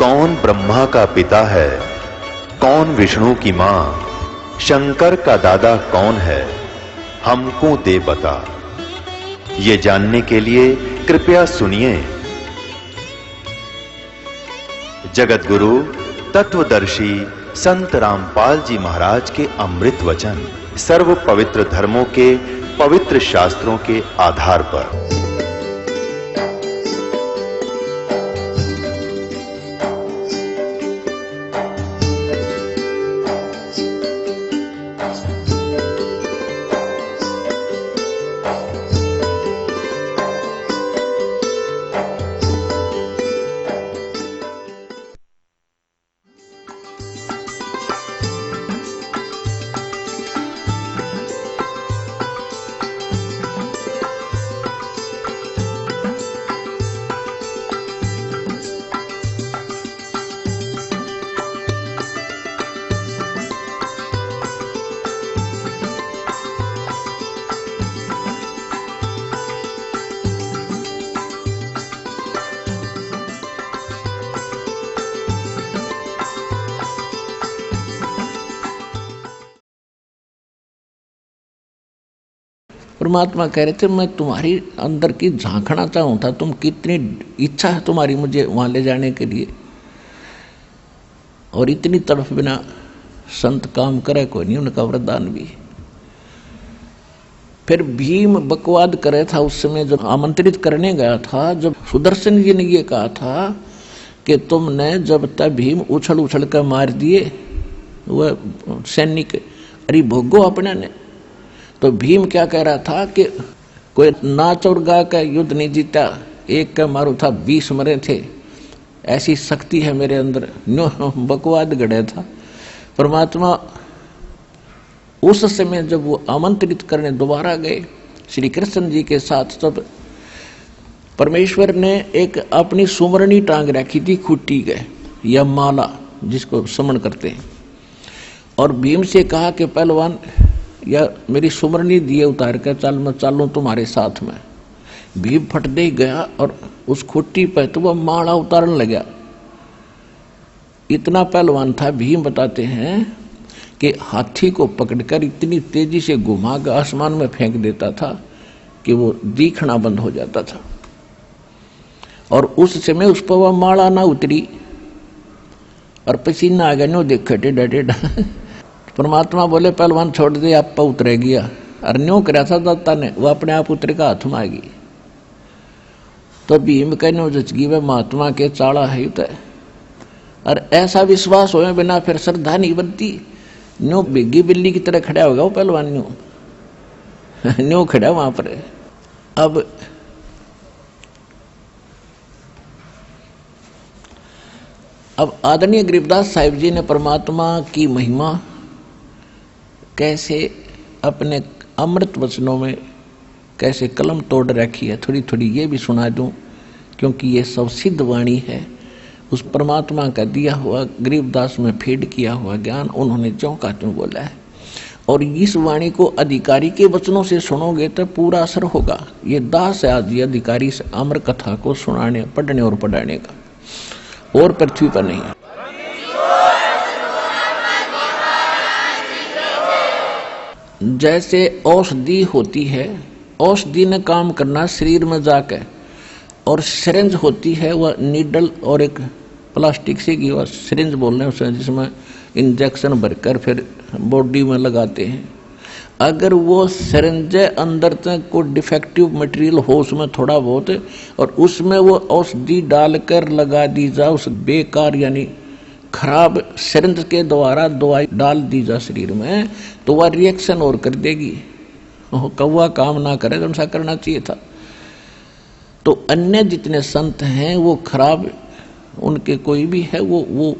कौन ब्रह्मा का पिता है, कौन विष्णु की मां, शंकर का दादा कौन है, हमको दे बता। ये जानने के लिए कृपया सुनिए। जगत गुरु तत्वदर्शी संत रामपाल जी महाराज के अमृत वचन सर्व पवित्र धर्मों के पवित्र शास्त्रों के आधार पर। परमात्मा कह रहे थे मैं तुम्हारी अंदर की झांकना चाहूं था, तुम कितनी इच्छा है तुम्हारी मुझे वहां ले जाने के लिए, और इतनी तड़फ बिना संत काम करे कोई नहीं, उनका वरदान भी। फिर भीम बकवाद करे था उस समय जब आमंत्रित करने गया था, जब सुदर्शन जी ने ये कहा था कि तुमने जब तक भीम उछल उछल कर मार दिए वह सैनिक, अरे भोगो अपने ने। तो भीम क्या कह रहा था कि कोई नाच और गा का युद्ध नहीं जीता, एक का मारू था 20 मरे थे, ऐसी शक्ति है मेरे अंदर, नो बकवाद गढ़े था। परमात्मा उस समय जब वो आमंत्रित करने दोबारा गए श्री कृष्ण जी के साथ, तब परमेश्वर ने एक अपनी सुमरनी टांग रखी थी खूटी गए या माला जिसको समन करते हैं, और भीम से कहा कि पहलवान या मेरी सुमरनी दिए उतार कर चल, मैं चालूं तुम्हारे साथ में। भीम फट दे गया और उस खुट्टी पर तो वह माला उतारने लगा। इतना पहलवान था भीम, बताते हैं कि हाथी को पकड़कर इतनी तेजी से घुमाकर आसमान में फेंक देता था कि वो दिखना बंद हो जाता था, और उस समय उस पर वह माला ना उतरी और पसीना आ गया, नो देख टेढ़ा टेढ़ा। परमात्मा बोले पहलवान छोड़ दे, आप पर उतरेगी। और न्यों करा था दत्ता ने, वो अपने आप उतरे का हाथ में आ गई। तो भीम कहने जचगी वे महात्मा के चाड़ा है उतर, और ऐसा विश्वास हो बिना फिर श्रद्धा नहीं बनती। न्यों बिग्गी बिल्ली की तरह खड़ा होगा वो पहलवान, न्यों खड़ा वहां पर। अब आदरणीय गरीबदास साहिब जी ने परमात्मा की महिमा कैसे अपने अमृत वचनों में कैसे कलम तोड़ रखी है, थोड़ी थोड़ी ये भी सुना दूं, क्योंकि ये सब सिद्ध वाणी है। उस परमात्मा का दिया हुआ गरीबदास में फीड किया हुआ ज्ञान उन्होंने ज्यों का त्यों बोला है, और इस वाणी को अधिकारी के वचनों से सुनोगे तो पूरा असर होगा। ये दास है आज ये अधिकारी से अमर कथा को सुनाने, पढ़ने और पढ़ाने का, और पृथ्वी पर नहीं है। जैसे औषधि होती है, औषधि ने काम करना शरीर में जाकर, और सिरिंज होती है वह नीडल और एक प्लास्टिक से की, वह सिरिंज बोल रहे हैं उसे, जिसमें इंजेक्शन भरकर फिर बॉडी में लगाते हैं। अगर वो सिरिंज अंदर तक कोई डिफेक्टिव मटेरियल हो उसमें थोड़ा बहुत, और उसमें वो औषधि डालकर लगा दी जाए उस बेकार यानी खराब सिरिंज के द्वारा दवाई डाल दी जा शरीर में, तो वह रिएक्शन और कर देगी, कौवा काम ना करे तो ऐसा करना चाहिए था। तो अन्य जितने संत हैं वो खराब, उनके कोई भी है वो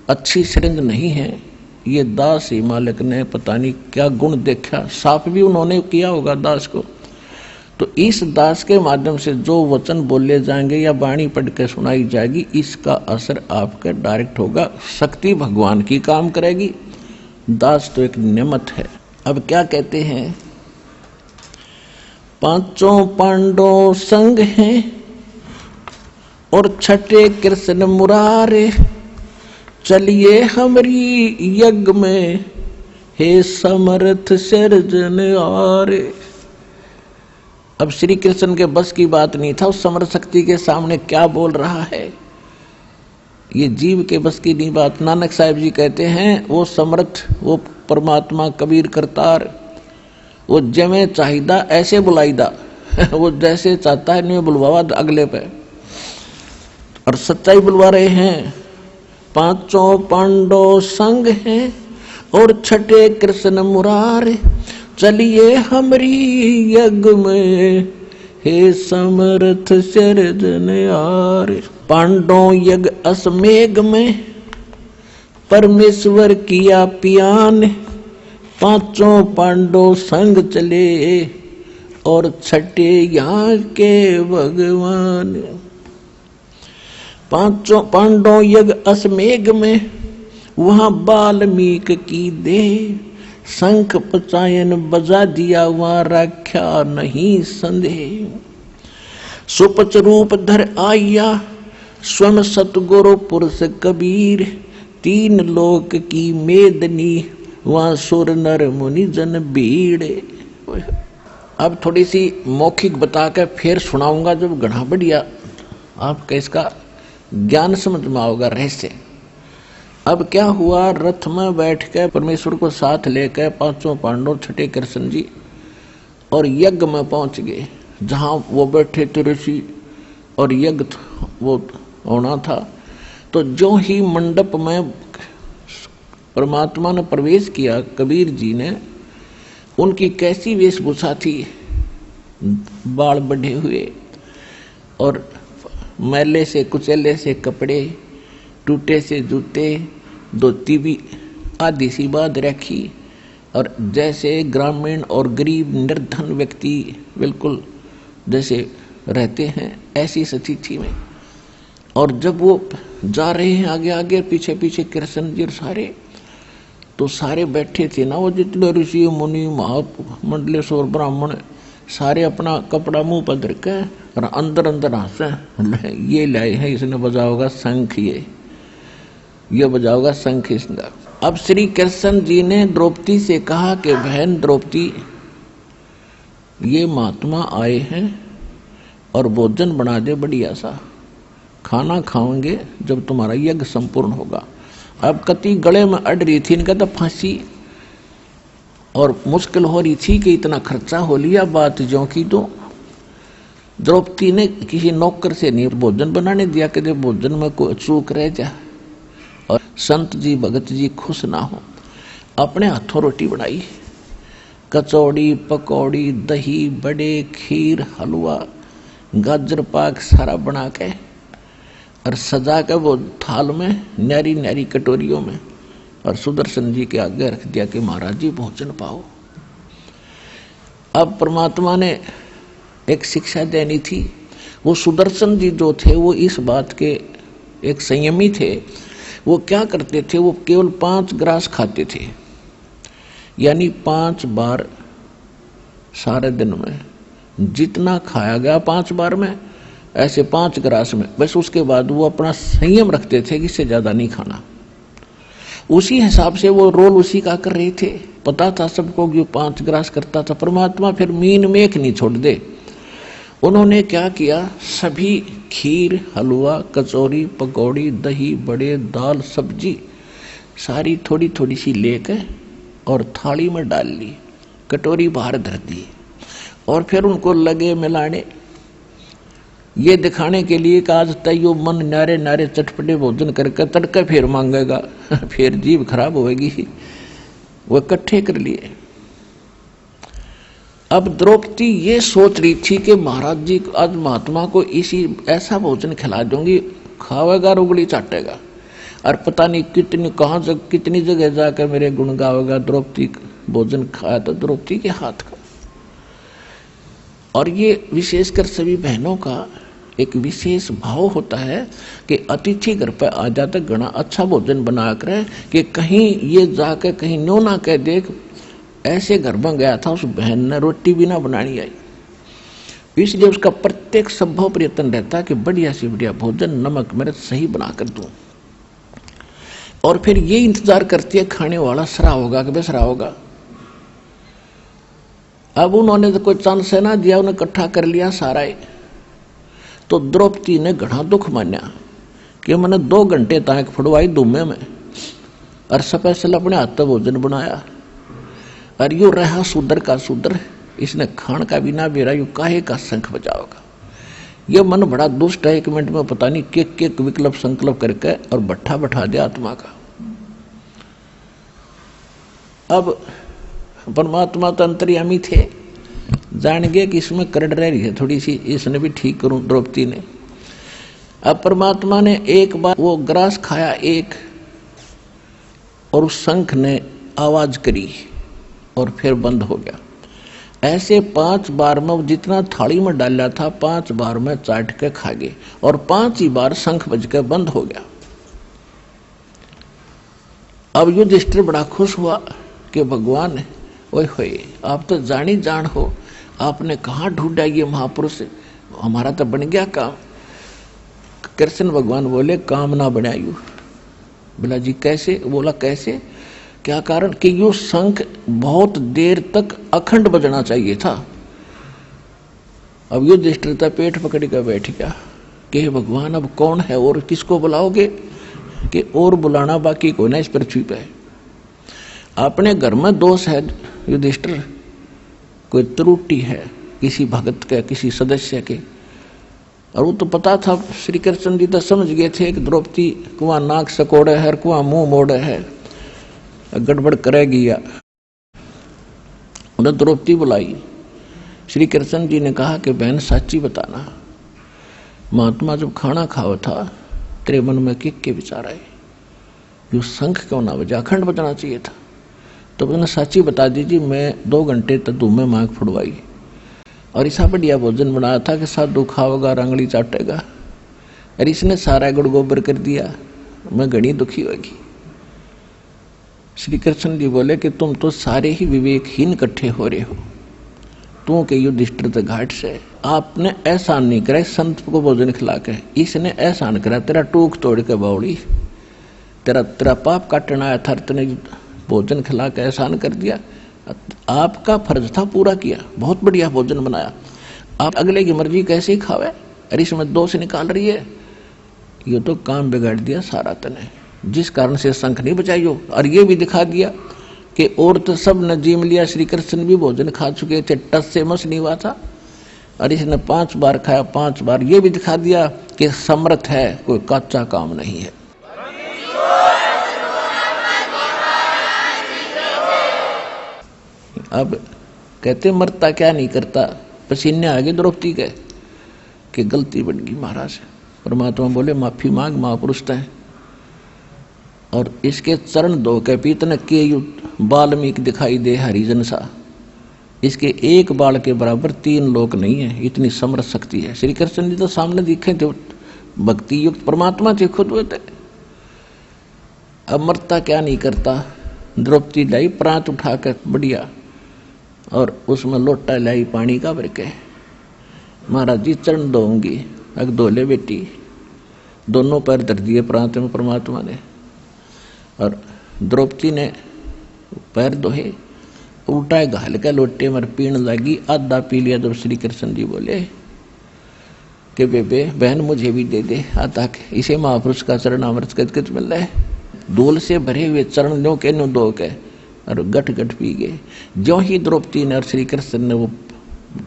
अच्छी सिरिंज नहीं है। ये दास ही मालिक ने पता नहीं क्या गुण देखा, साफ भी उन्होंने किया होगा दास को। तो इस दास के माध्यम से जो वचन बोले जाएंगे या वाणी पढ़ के सुनाई जाएगी, इसका असर आपका डायरेक्ट होगा। शक्ति भगवान की काम करेगी, दास तो एक नियमत है। अब क्या कहते हैं, पांचों पांडव संग हैं और छठे कृष्ण मुरारे, चलिए हमरी यज्ञ में, हे समर्थ सिरजनहारे। अब श्री कृष्ण के बस की बात नहीं था, उस समर्थ शक्ति के सामने क्या बोल रहा है, ये जीव के बस की नहीं बात। नानक साहिब जी कहते हैं वो समर्थ, वो परमात्मा कबीर करतार, वो जमे चाहिदा ऐसे बुलाईदा वो जैसे चाहता है नहीं बुलवावा अगले पे, और सच्चाई बुलवा रहे हैं। पांचों पांडव संग हैं और छठे कृष्ण मुरारे, चलिए हमरी यज्ञ में, हे समर्थ सिरजनहारे। पांडव यज्ञ असमेघ में, परमेश्वर किया पियान, पांचों पांडव संग चले और छठे यहाँ के भगवान। पांचों पांडव यज्ञ असमेघ में, वहां वाल्मीक की दे, शंख पचायन बजा दिया, वहां रक्षा नहीं संदेह। सुपच रूप धर आया, स्वयं सतगुरु पुरुष कबीर, तीन लोक की मेदनी, वहां सुर नर मुनि जन भीड़। अब थोड़ी सी मौखिक बता के फिर सुनाऊंगा, जब घना बढ़िया आपका इसका ज्ञान समझ में आओगा रहस्य। अब क्या हुआ, रथ में बैठ के परमेश्वर को साथ लेकर पांचों पांडव छठे कृष्ण जी और यज्ञ में पहुंच गए, जहां वो बैठे थे ऋषि और यज्ञ वो होना था। तो जो ही मंडप में परमात्मा ने प्रवेश किया, कबीर जी ने, उनकी कैसी वेशभूषा थी, बाल बढ़े हुए और मैले से कुचेले से कपड़े, टूटे से जूते, धोती भी आधी सी बांध रखी, और जैसे ग्रामीण और गरीब निर्धन व्यक्ति बिल्कुल जैसे रहते हैं, ऐसी स्थिति में। और जब वो जा रहे हैं आगे आगे, पीछे पीछे कृष्ण जी सारे, तो सारे बैठे थे ना, वो जितने ऋषि मुनि महामंडलेश्वर ब्राह्मण सारे अपना कपड़ा मुंह पर धर के और अंदर अंदर हंसे, ये लाए हैं, इसने बजा होगा शंख, ये बजा होगा शंख इसका। अब श्री कृष्ण जी ने द्रौपदी से कहा कि बहन द्रौपदी, ये महात्मा आए हैं और भोजन बना दे बढ़िया सा, खाना खाओगे जब तुम्हारा यज्ञ संपूर्ण होगा। अब कति गले में अड़ रही थी, इनका तो फांसी और मुश्किल हो रही थी कि इतना खर्चा हो लिया, बात जो की तो द्रौपदी ने किसी नौकर से नहीं भोजन बनाने दिया कि भोजन में कोई चूक रह जाए और संत जी भगत जी खुश ना हो। अपने हाथों रोटी बनाई, कचौड़ी पकौड़ी दही बड़े खीर हलवा गाजर पाक सारा बना के और सजा के वो थाल में न्यारी न्यारी कटोरियों में और सुदर्शन जी के आगे रख दिया कि महाराज जी भोजन पाओ। अब परमात्मा ने एक शिक्षा देनी थी। वो सुदर्शन जी जो थे वो इस बात के एक संयमी थे। वो क्या करते थे, वो केवल 5 ग्रास खाते थे, यानी 5 बार सारे दिन में जितना खाया गया 5 बार में, ऐसे 5 ग्रास में बस। उसके बाद वो अपना संयम रखते थे कि इससे ज्यादा नहीं खाना। उसी हिसाब से वो रोल उसी का कर रहे थे। पता था सबको कि 5 ग्रास करता था। परमात्मा फिर मीन में एक नहीं छोड़ दे। उन्होंने क्या किया, सभी खीर हलवा कचौरी पकौड़ी दही बड़े दाल सब्जी सारी थोड़ी थोड़ी सी लेकर और थाली में डाल ली, कटोरी बाहर धर दी और फिर उनको लगे मिलाने, ये दिखाने के लिए कि आज तैयो मन नारे नारे चटपटे भोजन करके तड़के फिर मांगेगा फिर जीभ खराब होएगी। वो इकट्ठे कर लिए। अब द्रौपदी ये सोच रही थी कि महाराज जी आज महात्मा को इसी ऐसा भोजन खिला दूंगी, खावेगा उंगली चाटेगा और पता नहीं कितनी जगह जाकर मेरे गुण गावेगा। द्रौपदी भोजन खाया तो द्रौपदी के हाथ का। और ये विशेषकर सभी बहनों का एक विशेष भाव होता है कि अतिथि घर पर आ जाते घना अच्छा भोजन बना कर कि कहीं ये जाकर कहीं नो ना कह देख ऐसे घर में गया था उस बहन ने रोटी भी ना बनानी आई। इसलिए उसका प्रत्येक संभव प्रयत्न रहता है कि बढ़िया से बढ़िया भोजन नमक मिर्च सही बना कर दूं। और फिर ये इंतजार करती है खाने वाला सरा होगा कि बेसरा होगा। अब उन्होंने तो कोई चांस है ना दिया, उन्हें इकट्ठा कर लिया सारा ही। तो द्रौपदी ने घना दुख माना कि मैंने 2 घंटे तक फुड़वाई दुमे में और स्पेशल अपने हाथ भोजन बनाया, और यू रहा शूद्र का शूद्र, इसने खान का बिना बेरा यू काहे का शंख बजाओगा। ये मन बड़ा दुष्ट है, 1 मिनट में पता नहीं के विकल्प संकल्प करके और भट्ठा बैठा दिया आत्मा का। अब परमात्मा तो अंतर्यामी थे, जान गए कि इसमें करड़ रही है थोड़ी सी, इसने भी ठीक करूं द्रौपदी ने। अब परमात्मा ने एक बार वो ग्रास खाया एक, और उस शंख ने आवाज करी और फिर बंद हो गया। ऐसे 5 बार में जितना थाली में डाला था 5 बार में चाट के खा गए, और 5 ही बार शंख बज के बंद हो गया। अब युधिष्ठिर बड़ा खुश हुआ कि भगवान ओए होए, आप तो जानी जान हो, आपने कहाँ ढूंढा ये महापुरुष, हमारा तो बन गया काम। कृष्ण भगवान बोले काम ना बनायू। बोला जी कैसे? बोला कैसे, क्या कारण? कि यो शंख बहुत देर तक अखंड बजना चाहिए था। अब युधिष्ठिर तो पेट पकड़ कर बैठ गया कि भगवान अब कौन है और किसको बुलाओगे, कि और बुलाना बाकी को ना इस पृथ्वी पे। अपने घर में दोष है युधिष्ठिर, कोई त्रुटि है किसी भगत के किसी सदस्य के, और वो तो पता था, श्री कृष्ण जी तो समझ गए थे कि द्रौपदी कुआं नाक सकोड़े है, कुआं मुंह मोड़े है, गड़बड़ करेगी। या उन्हें द्रौपदी बुलाई। श्री कृष्ण जी ने कहा कि बहन सच्ची बताना, महात्मा जब खाना खाओ था तेरे मन में के विचार आए, जो शंख क्यों ना बजा, अखंड बजाना चाहिए था। तो मैंने सच्ची बता दीजिए, मैं 2 घंटे तक धूम में आँख फुड़वाई और ऐसा बढ़िया भोजन बनाया था कि साधु खाओगा रंगली चाटेगा, और इसने सारा गुड़ गोबर कर दिया, मैं घनी दुखी होगी। श्री कृष्ण जी बोले कि तुम तो सारे ही विवेकहीन इकट्ठे हो रहे हो, तू के युधिष्ठिर घाट से आपने एहसान नहीं करा संत को भोजन खिला के, इसने एहसान करा तेरा टूक तोड़ के बावड़ी, तेरा पाप काटना आया था, तेने भोजन खिला के एहसान कर दिया। आपका फर्ज था पूरा किया, बहुत बढ़िया भोजन बनाया, आप अगले की मर्जी कैसे ही खावे, अरे इसमें दोष निकाल रही है, ये तो काम बिगाड़ दिया सारा तने, जिस कारण से शंख नहीं बजाइयो। और ये भी दिखा दिया कि और तो सब ने जीम लिया, श्री कृष्ण भी भोजन खा चुके थे, टस से मस नहीं हुआ था, और इसने 5 बार खाया 5 बार। ये भी दिखा दिया कि समर्थ है, कोई कच्चा काम नहीं है। अब कहते मरता क्या नहीं करता, पसीने आगे द्रौपदी के कि गलती बन गई महाराज। परमात्मा बोले माफी मांग, महापुरुष है, और इसके चरण धो के पीतन के बाल्मीक दिखाई दे हरिजन सा, इसके एक बाल के बराबर 3 लोक नहीं है, इतनी समर्थ शक्ति है। श्री कृष्ण जी तो सामने दिखे थे, भक्ति युक्त परमात्मा थे, खुद हुए थे। अब मरता क्या नहीं करता, द्रौपदी लाई प्रांत उठा कर बढ़िया, और उसमें लोटा लाई पानी का भर के, महाराज जी चरण धोऊंगी, अग धोले बेटी, दोनों पैर धर दिए प्रांत में परमात्मा ने, और द्रौपदी ने पैर धोए, उल्टा घाल के लोटे में पीण लगी, आधा पी लिया। जब श्री कृष्ण जी बोले कि बेबे बहन मुझे भी दे दे आधा के, इसे महापुरुष का चरण अमृत कच मिल रहा है। धूल से भरे हुए चरण लो के नो दो के, और गट गट पी गए। जो ही द्रौपदी ने और श्री कृष्ण ने वो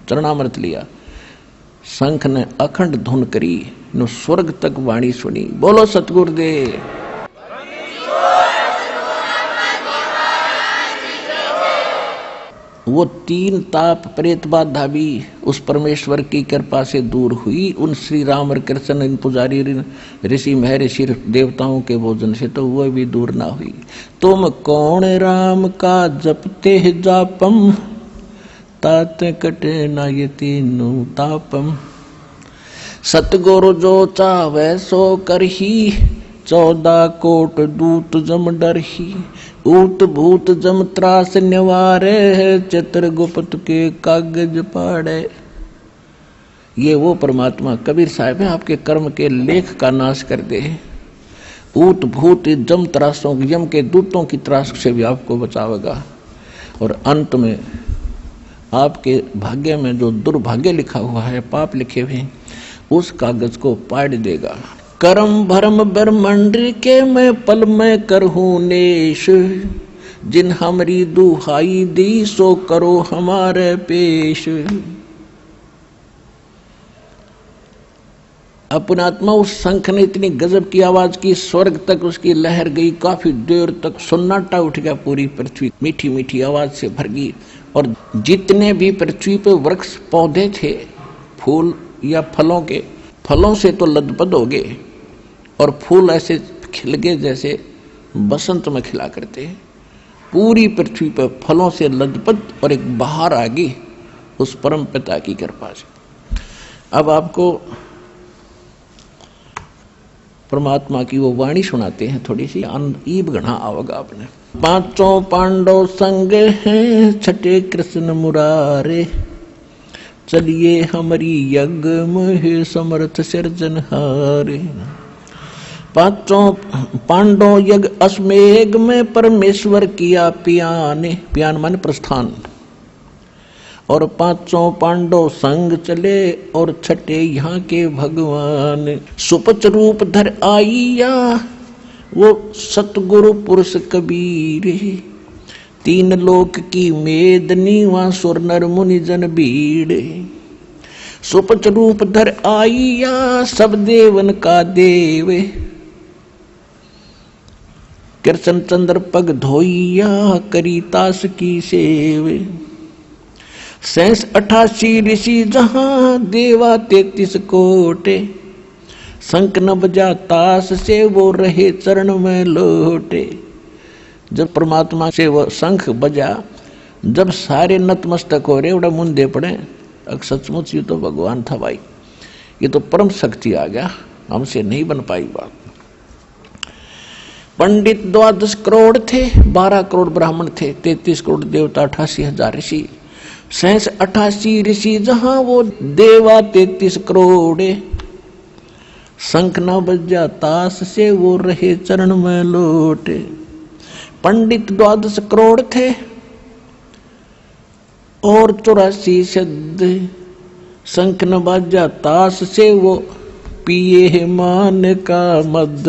चरणामृत लिया, शंख ने अखंड धुन करी, नो स्वर्ग तक वाणी सुनी। बोलो सतगुरुदेव। वो 3 ताप प्रेत बाधा भी उस परमेश्वर की कृपा से दूर हुई, उन श्री राम और कृष्ण इन पुजारी ऋषि महर्षि देवताओं के भोजन से तो वो भी दूर ना हुई। तुम कौन राम का जपते जापम, तात कटे ना ये तीनों तापम। सतगुरु जो चावे सो करही, 14 कोट दूत जम डरही। ऊत भूत जम त्रास निवारे, चित्रगुप्त के कागज पाड़े। ये वो परमात्मा कबीर साहब है, आपके कर्म के लेख का नाश कर दे, ऊत भूत जम त्रासों यम के दूतों की त्रास से भी आपको बचावेगा, और अंत में आपके भाग्य में जो दुर्भाग्य लिखा हुआ है, पाप लिखे हुए हैं, उस कागज को पाड़ देगा। कर्म भरम ब्रह्मंड के मैं पल में करहूं नेश, जिन हमारी दुहाई दी सो करो हमारे पेश। अपना आत्मा उस शंख ने इतनी गजब की आवाज की, स्वर्ग तक उसकी लहर गई, काफी देर तक सन्नाटा उठ गया, पूरी पृथ्वी मीठी मीठी आवाज से भर गई, और जितने भी पृथ्वी पे वृक्ष पौधे थे, फूल या फलों के, फलों से तो लदपद हो गए, और फूल ऐसे खिल गए जैसे बसंत में खिला करते हैं। पूरी पृथ्वी पर फलों से लदपद और एक बहार आ गई उस परम पिता की कृपा से। अब आपको परमात्मा की वो वाणी सुनाते हैं, थोड़ी सी ईब गढ़ा आओगा आपने। पांचों पांडव संग हैं, छठे कृष्ण मुरारे, चलिए हमारी यज्ञ में समर्थ सिरजनहारे। पांचों पांडव यज्ञ अश्वमेघ में परमेश्वर किया पियाने, पियान माने प्रस्थान, और पांचों पांडव संग चले और छठे यहाँ के भगवान। सुपच रूप धर आइया वो सतगुरु पुरुष कबीर, तीन लोक की मेदनी वहाँ सुर नर मुनि जन भीड़। सुपच रूप धर आइया सब देवन का देव, कृष्ण चंद्र पग धोइया करी तास की सेव। 88 ऋषि जहां देवा 33 कोटे, शंख न बजा तास से वो रहे चरण में लोटे। जब परमात्मा से वो शंख बजा, जब सारे नतमस्तक हो रहे, उड़ा मुंदे पड़े, सचमुच ये तो भगवान था भाई, ये तो परम शक्ति आ गया, हमसे नहीं बन पाई बात। पंडित 12 करोड़ थे, 12 करोड़ ब्राह्मण थे, 33 करोड़ देवता, 88,000 ऋषि। 88 ऋषि जहां वो देवा 33 करोड़, शंख न बजा तास से वो रहे चरण में लोटे। पंडित 12 करोड़ थे और 84 शब्द, शंख न बजा तास से वो पिए मान का मद।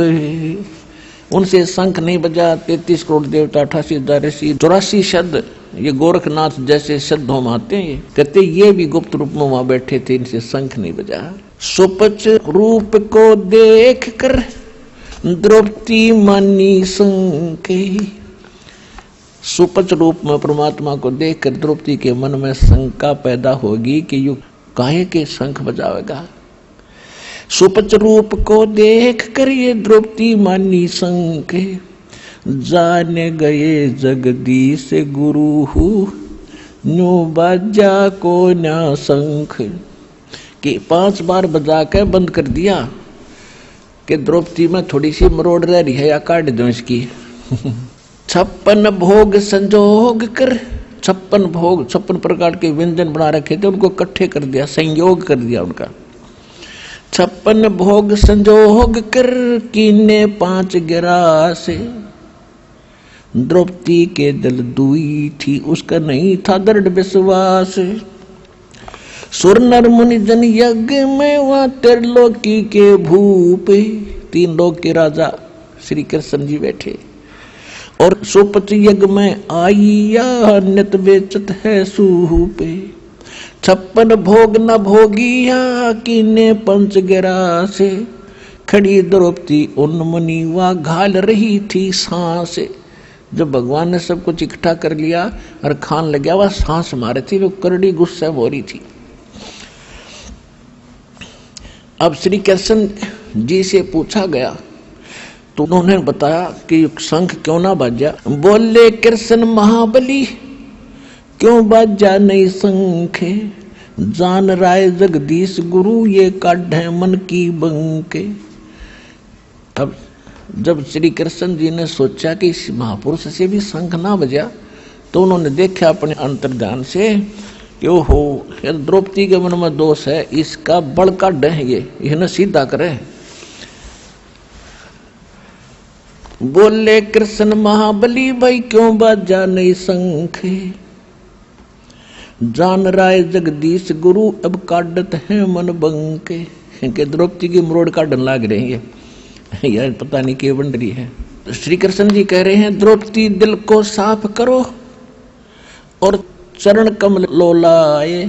उनसे शंख नहीं बजा 33 करोड़ देवता, 88,000 ऋषि, 84 शब्द। ये गोरखनाथ जैसे शब्द हम आते हैं, कहते ये भी गुप्त रूप में वहां बैठे थे, इनसे शंख नहीं बजा। सुपच रूप को देख कर द्रौपदी मानी शंख, सुपच रूप में परमात्मा को देख कर द्रौपदी के मन में शंका पैदा होगी कि यू काहे के शंख बजावेगा। सुपच रूप को देख कर ये द्रौपदी मानी शंख, जाने गए जगदीश गुरु नो बाजा को ना शंख। कि 5 बार बजा के बंद कर दिया कि द्रौपदी में थोड़ी सी मरोड़ रह रही है, या काट दो इसकी। 56 भोग संजोग कर, 56 भोग, 56 प्रकार के व्यंजन बना रखे थे, उनको इकट्ठे कर दिया, संयोग कर दिया उनका। 56 भोग संजोग कर कीने 5 गिरास, द्रौपदी के दिल दुई थी, उसका नहीं था दृढ़ विश्वास। सुर नर मुनि जन यज्ञ में वहां त्रिलोकी के भूप, 3 लोक के राजा श्री कृष्ण जी बैठे, और सुपच यज्ञ में आइया नित बेचत है सूप। 56 भोग न भोगिया कीने 5 गिरास, खड़ी द्रौपदी उन मुनि वा घाल रही थी सांस। जब भगवान ने सब कुछ इकट्ठा कर लिया और खान लग गया, वह सांस मारे थी, वो करड़ी गुस्सा हो रही थी। अब श्री कृष्ण जी से पूछा गया तो उन्होंने बताया कि शंख क्यों ना बाजा। बोले कृष्ण महाबली क्यों बाजा नहीं शंख, जान राय जगदीश गुरु ये काढ़े मन की बंके। अब जब श्री कृष्ण जी ने सोचा कि इस महापुरुष से भी शंख ना बजा, तो उन्होंने देखा अपने अंतर्ध्यान से कि ओहो यार द्रौपदी के मन में दोष है, इसका बड़ काढ़ है, ये न सीधा करे। बोले कृष्ण महाबली भाई क्यों बाजा नहीं शंख, जान राय जगदीश गुरु अब काटत है मन बंके। के द्रौपदी की मरोड़ काटन लाग रही है यार, पता नहीं क्या बन रही है। श्री कृष्ण जी कह रहे हैं द्रौपदी दिल को साफ करो और चरण कमल लोलाए,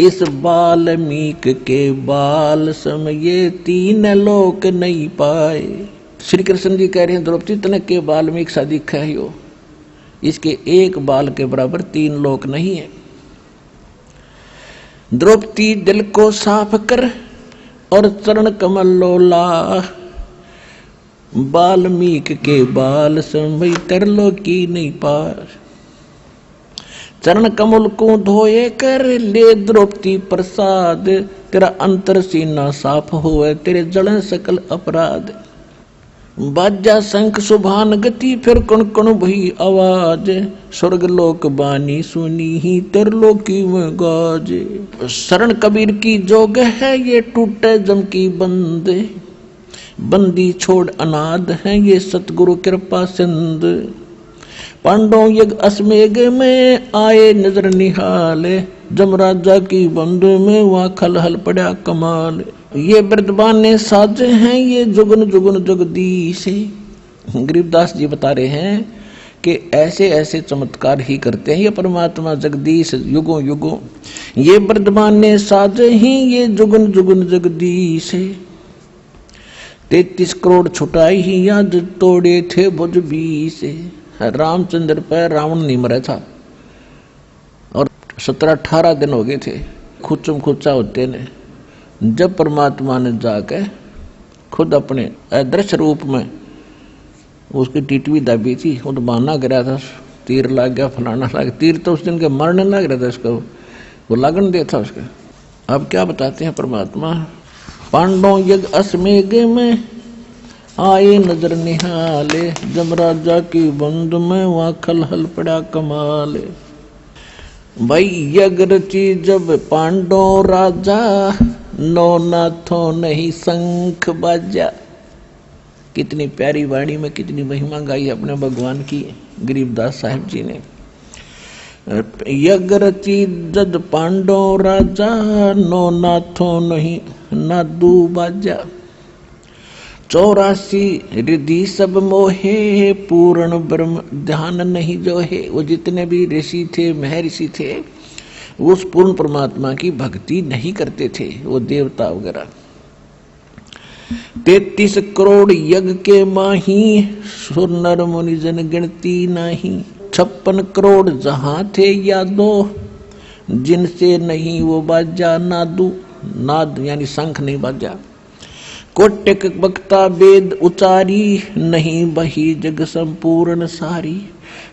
इस बाल्मीक के बाल समय तीन लोक नहीं पाए। श्री कृष्ण जी कह रहे हैं द्रौपदी तने के बाल्मीक सा दिखा है हो, इसके एक बाल के बराबर तीन लोक नहीं है। द्रौपदी दिल को साफ कर और चरण कमल लोला, बाल्मीक के बाल समय तरलोकी नहीं पार। चरण कमल को धोए कर ले द्रौपदी प्रसाद, तेरा अंतर सीना साफ होए तेरे जलन सकल अपराध। बाजा शंख सुभान गति फिर कण कण भई आवाज, स्वर्ग लोक बानी सुनी ही तरलोकी में गाजे। शरण कबीर की जोग है ये टूटे जम की बंद, बंदी छोड़ अनाद है ये सतगुरु कृपा सिंध। पांडव यज्ञ अश्वमेघ में आए नजर निहाले, जमराजा की बंद में वहाँ खलहल पड़ा कमाल। ये वृद्धबाने साजे हैं ये जुगन जुगन जगदीश। गरीबदास जी बता रहे हैं कि ऐसे ऐसे चमत्कार ही करते हैं ये परमात्मा जगदीश युगों युगों। ये वृद्धबाने साजे ही ये जुगन जुगन जगदीश। 33 करोड़ छुटाई ही याद तोड़े थे भुज 20। रामचंद्र पर रावण नहीं मरा था और 17-18 दिन हो गए थे खुचम खुचा होते ने, जब परमात्मा ने जाके खुद अपने अदृश्य रूप में उसकी टिटवी दबी थी, वो तो बहाना गिरा था, तीर लग गया फलाना लग गया। तीर तो उस दिन के मरने लग रहा था उसको, वो लगन दे था उसके। अब क्या बताते हैं परमात्मा, पांडव यज्ञ अश्वमेघ में आए नजर निहाले, जमराजा की बंद में वहाँ खलहल पड़ा कमाल। भाई यज्ञ रची जब पांडव राजा, नो नाथों नहीं शंख बाजा। कितनी प्यारी वाणी में कितनी महिमा गाई अपने भगवान की गरीबदास साहिब जी ने। यज्ञ रची जद पांडव राजा, नो नाथों नहीं नादू बाजा। 84 रिद्धि सब मोहे, पूर्ण ब्रह्म ध्यान नहीं जो है। वो जितने भी ऋषि थे महर्षि थे वो उस पूर्ण परमात्मा की भक्ति नहीं करते थे, वो देवता वगैरह। 33 करोड़ यज्ञ के माही, सुर नर मुनि जन गिनती नहीं। 56 करोड़ जहां थे यादो, जिनसे नहीं वो बाजा नादू। नाद यानी शंख नहीं बाजा। कोटिक बक्ता वेद उचारी, नहीं बही जग संपूर्ण सारी।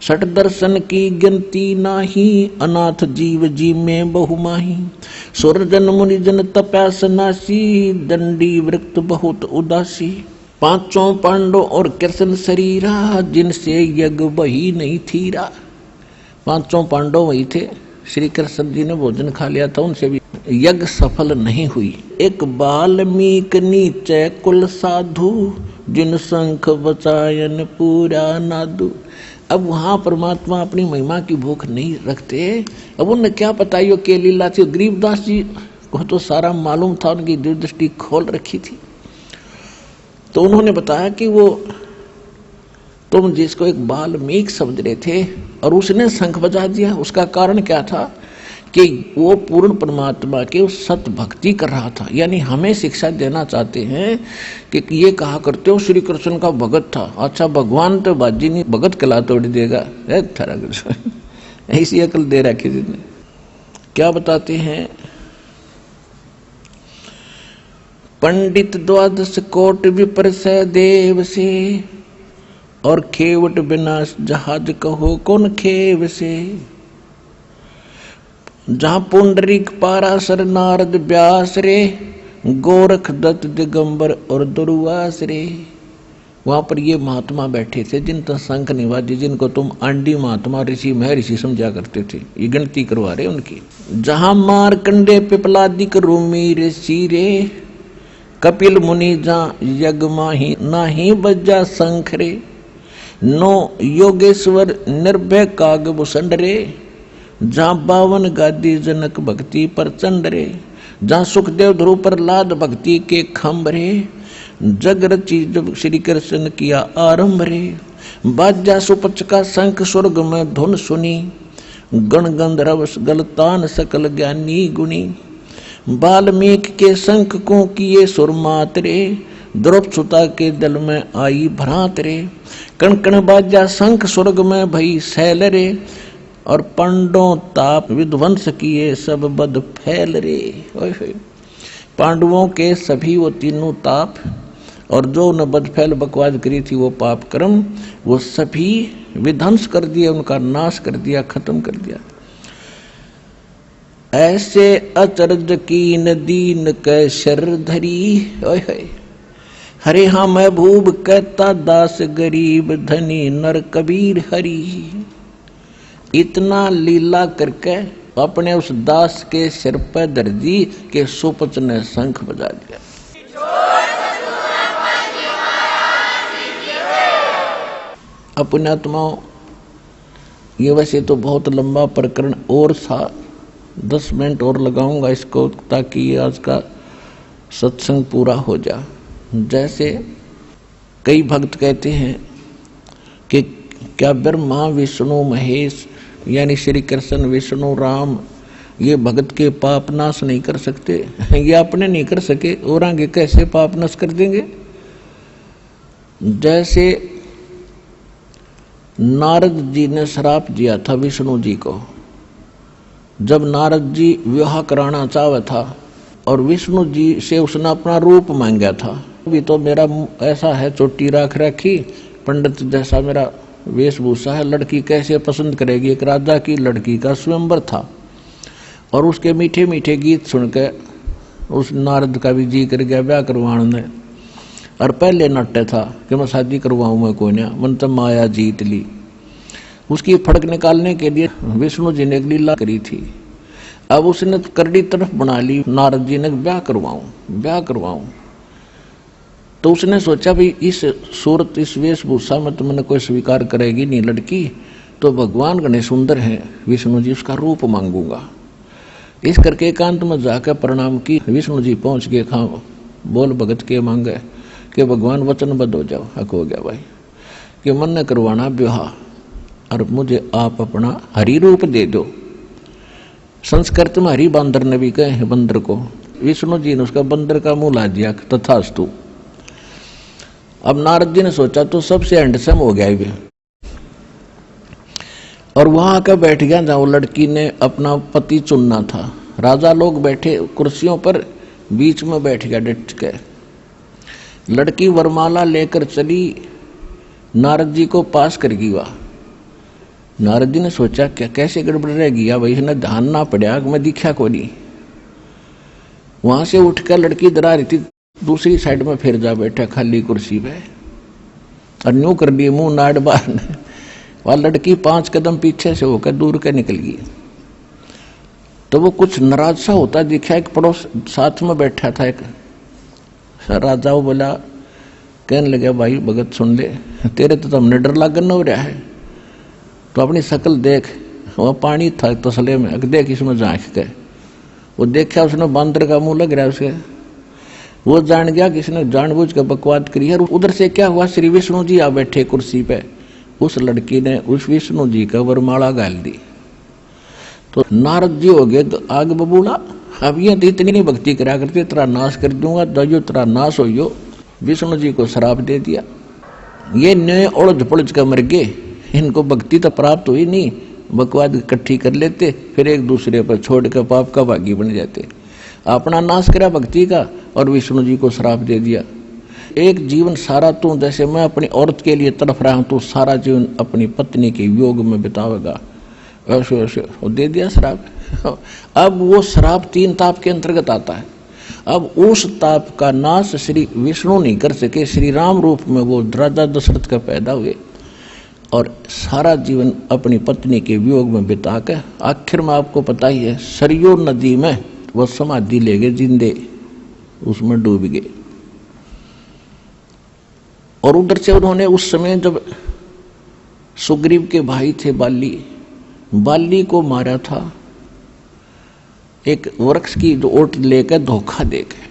60 दर्शन की गिनती नाही, अनाथ जीव जी में बहुमाही। सुर जन मुनि जन तपस्नासी, दंडी वृक्त बहुत उदासी। 5 पांडव और कृष्ण शरीरा, जिनसे यज्ञ बही नहीं थीरा। 5 पांडव वही थे, श्री कृष्ण जी ने भोजन खा लिया था, उनसे भी यज्ञ सफल नहीं हुई। एक बाल्मीक नीचे कुल साधु, जिन शंख बचायन पूरा नादू। अब वहां परमात्मा अपनी महिमा की भूख नहीं रखते। अब उन्हें क्या पता यो के लीला थी। गरीबदास जी को तो सारा मालूम था, उनकी दूरदृष्टि खोल रखी थी। तो उन्होंने बताया कि वो तुम जिसको एक बाल्मीक समझ रहे थे और उसने शंख बजा दिया, उसका कारण क्या था कि वो पूर्ण परमात्मा के उस सत भक्ति कर रहा था। यानी हमें शिक्षा देना चाहते हैं कि ये कहा करते हो श्री कृष्ण का भगत था। अच्छा भगवान तो बाजी नहीं भगत कला तोड़ देगा, ऐसी अकल दे रखी जिसने। क्या बताते हैं, पंडित 12 कोट विपर से देव से, और खेवट विनाश जहाज कहो कौन खेव से। जहां पुंडरीक पाराशर नारद व्यास रे, गोरख दत्त दिगंबर और दुर्वास रे। वहां पर ये महात्मा बैठे थे जिनका शंख निवाजी, जिनको तुम आंडी महात्मा ऋषि महर्षि समझा करते थे, ये गिनती करवा रहे उनकी। जहां मारकंडे पिपलादिक रूमी ऋषि रे, कपिल मुनि जहां यज्ञ माही नाही बजा शंख रे, नो योगेश्वर निर्भय काग भूषण रे, जहां 52 गादी जनक भक्ति प्रचंड रे, जहां सुखदेव ध्रुव प्रहलाद भक्ति के खम्भ रे, जग रची जब श्री कृष्ण किया आरंभ रे, बाजा सुपच का शंख स्वर्ग में धुन सुनी, गण गंधर्व गलतान सकल ज्ञानी गुणी, वाल्मीकि के शंख को किए सुर मातरे, द्रौपदी सुता के दल में आई भ्रांत रे, कण कण बाजा शंख स्वर्ग में भई शैल रे, और पांडवों ताप विध्वंस किए सब बद फैल रे। पांडवों के सभी वो तीनों ताप और जो न बद फैल बकवास करी थी वो पाप कर्म, वो सभी विध्वंस कर दिया, उनका नाश कर दिया, खत्म कर दिया। ऐसे अचरज कीन दीन कै शर धरी, हरे हाँ महबूब कहता दास गरीब धनी नर कबीर हरी। इतना लीला करके अपने उस दास के सिर पर धर दी कि सुपच ने शंख बजा दिया। अपने आत्माओं, ये वैसे तो बहुत लंबा प्रकरण और था, 10 मिनट और लगाऊंगा इसको ताकि आज का सत्संग पूरा हो जाए। जैसे कई भक्त कहते हैं कि क्या ब्रह्मा विष्णु महेश यानी श्री कृष्ण विष्णु राम ये भगत के पाप नाश नहीं कर सकते? ये अपने नहीं कर सके और आगे कैसे पाप नाश कर देंगे? जैसे नारद जी ने श्राप दिया था विष्णु जी को, जब नारद जी विवाह कराना चाहा था और विष्णु जी से उसने अपना रूप मांगा था, अभी तो मेरा ऐसा है चोटी राख रखी, पंडित जैसा मेरा वेशभूषा है, लड़की कैसे पसंद करेगी? एक राजा की लड़की का स्वयंवर था और उसके मीठे मीठे गीत सुनकर उस नारद का भी जी कर गया ब्याह करवाने। और पहले नाट्य था कि मैं शादी करवाऊँ मैं कोई ना, मन तो माया जीत ली। उसकी फड़क निकालने के लिए विष्णु जी ने एक लीला करी थी। अब उसने करड़ी तरफ बना ली, नारद जी ने ब्याह करवाऊँ। तो उसने सोचा भी इस सूरत इस वेशभूषा में तो मैंने कोई स्वीकार करेगी नहीं लड़की, तो भगवान गणे सुंदर हैं विष्णु जी, उसका रूप मांगूंगा। इस करके एकांत में जाकर प्रणाम की, विष्णु जी पहुंच गए, खाओ बोल भगत के मांगे कि भगवान वचनबद्ध हो जाओ। हक हो गया भाई कि मन ने करवाना ब्याह और मुझे आप अपना हरि रूप दे दो। संस्कृत में हरि बंदर ने भी कहे हैं बंदर को, विष्णु जी ने उसका बंदर का मुंह ला दिया, तथास्तु। अब नारद जी ने सोचा तो सबसे हैंडसम हो गया भी, और वहां आकर बैठ गया जहां वो लड़की ने अपना पति चुनना था। राजा लोग बैठे कुर्सियों पर, बीच में बैठ गया डट के। लड़की वरमाला लेकर चली, नारद जी को पास कर गई। वह नारद जी ने सोचा क्या कैसे गड़बड़ रह गया भाई, इसने ध्यान ना पड़ा, मैं दिखा को नहीं। वहां से उठकर लड़की डरा रही थी, दूसरी साइड में फिर जा बैठा खाली कुर्सी पे और न्यू कर दिए मुंह नाड़ बार ने। वह लड़की 5 कदम पीछे से होकर दूर के निकल गई। तो वो कुछ नाराज सा होता दिखा, एक पड़ोस साथ में बैठा था एक राजा, वो बोला, कहने लगा भाई भगत सुन ले, तेरे तो हमने डर लागन हो रहा है, तो अपनी शक्ल देख। वह पानी था तसले में, देख इसमें झांक के। वो देखा, उसने बांदर का मुंह लग रहा है उसके। वो जान गया कि इसने जानबूझ कर बकवाद करी है। उधर से क्या हुआ, श्री विष्णु जी आ बैठे कुर्सी पे, उस लड़की ने उस विष्णु जी का वरमाला गाल दी। तो नारद जी हो गए आग बबूला, अब ये तो इतनी नहीं भक्ति करा करते, तेरा नाश कर दूंगा, दो तेरा नाश हो। विष्णु जी को श्राप दे दिया। ये नए उलझ पुलझ कर मर गए, इनको भक्ति तो प्राप्त हुई नहीं, बकवाद इकट्ठी कर लेते, फिर एक दूसरे पर छोड़ कर पाप का भागी बन जाते। अपना नाश करा भक्ति का और विष्णु जी को श्राप दे दिया। एक जीवन सारा तू, जैसे मैं अपनी औरत के लिए तड़फ रहा हूं, तो सारा जीवन अपनी पत्नी के योग में बितावेगा, ऐसे ऐसे वो दे दिया श्राप। अब वो श्राप 3 ताप के अंतर्गत आता है। अब उस ताप का नाश श्री विष्णु नहीं कर सके, श्री राम रूप में वो राजा दशरथ का पैदा हुए और सारा जीवन अपनी पत्नी के वियोग में बिता कर आखिर में आपको पता ही है सरयू नदी में वो समाधि ले गए, जिंदे उसमें डूब गए। और उधर से उन्होंने उस समय जब सुग्रीव के भाई थे बाली को मारा था, एक वृक्ष की जो ओट लेकर धोखा देकर,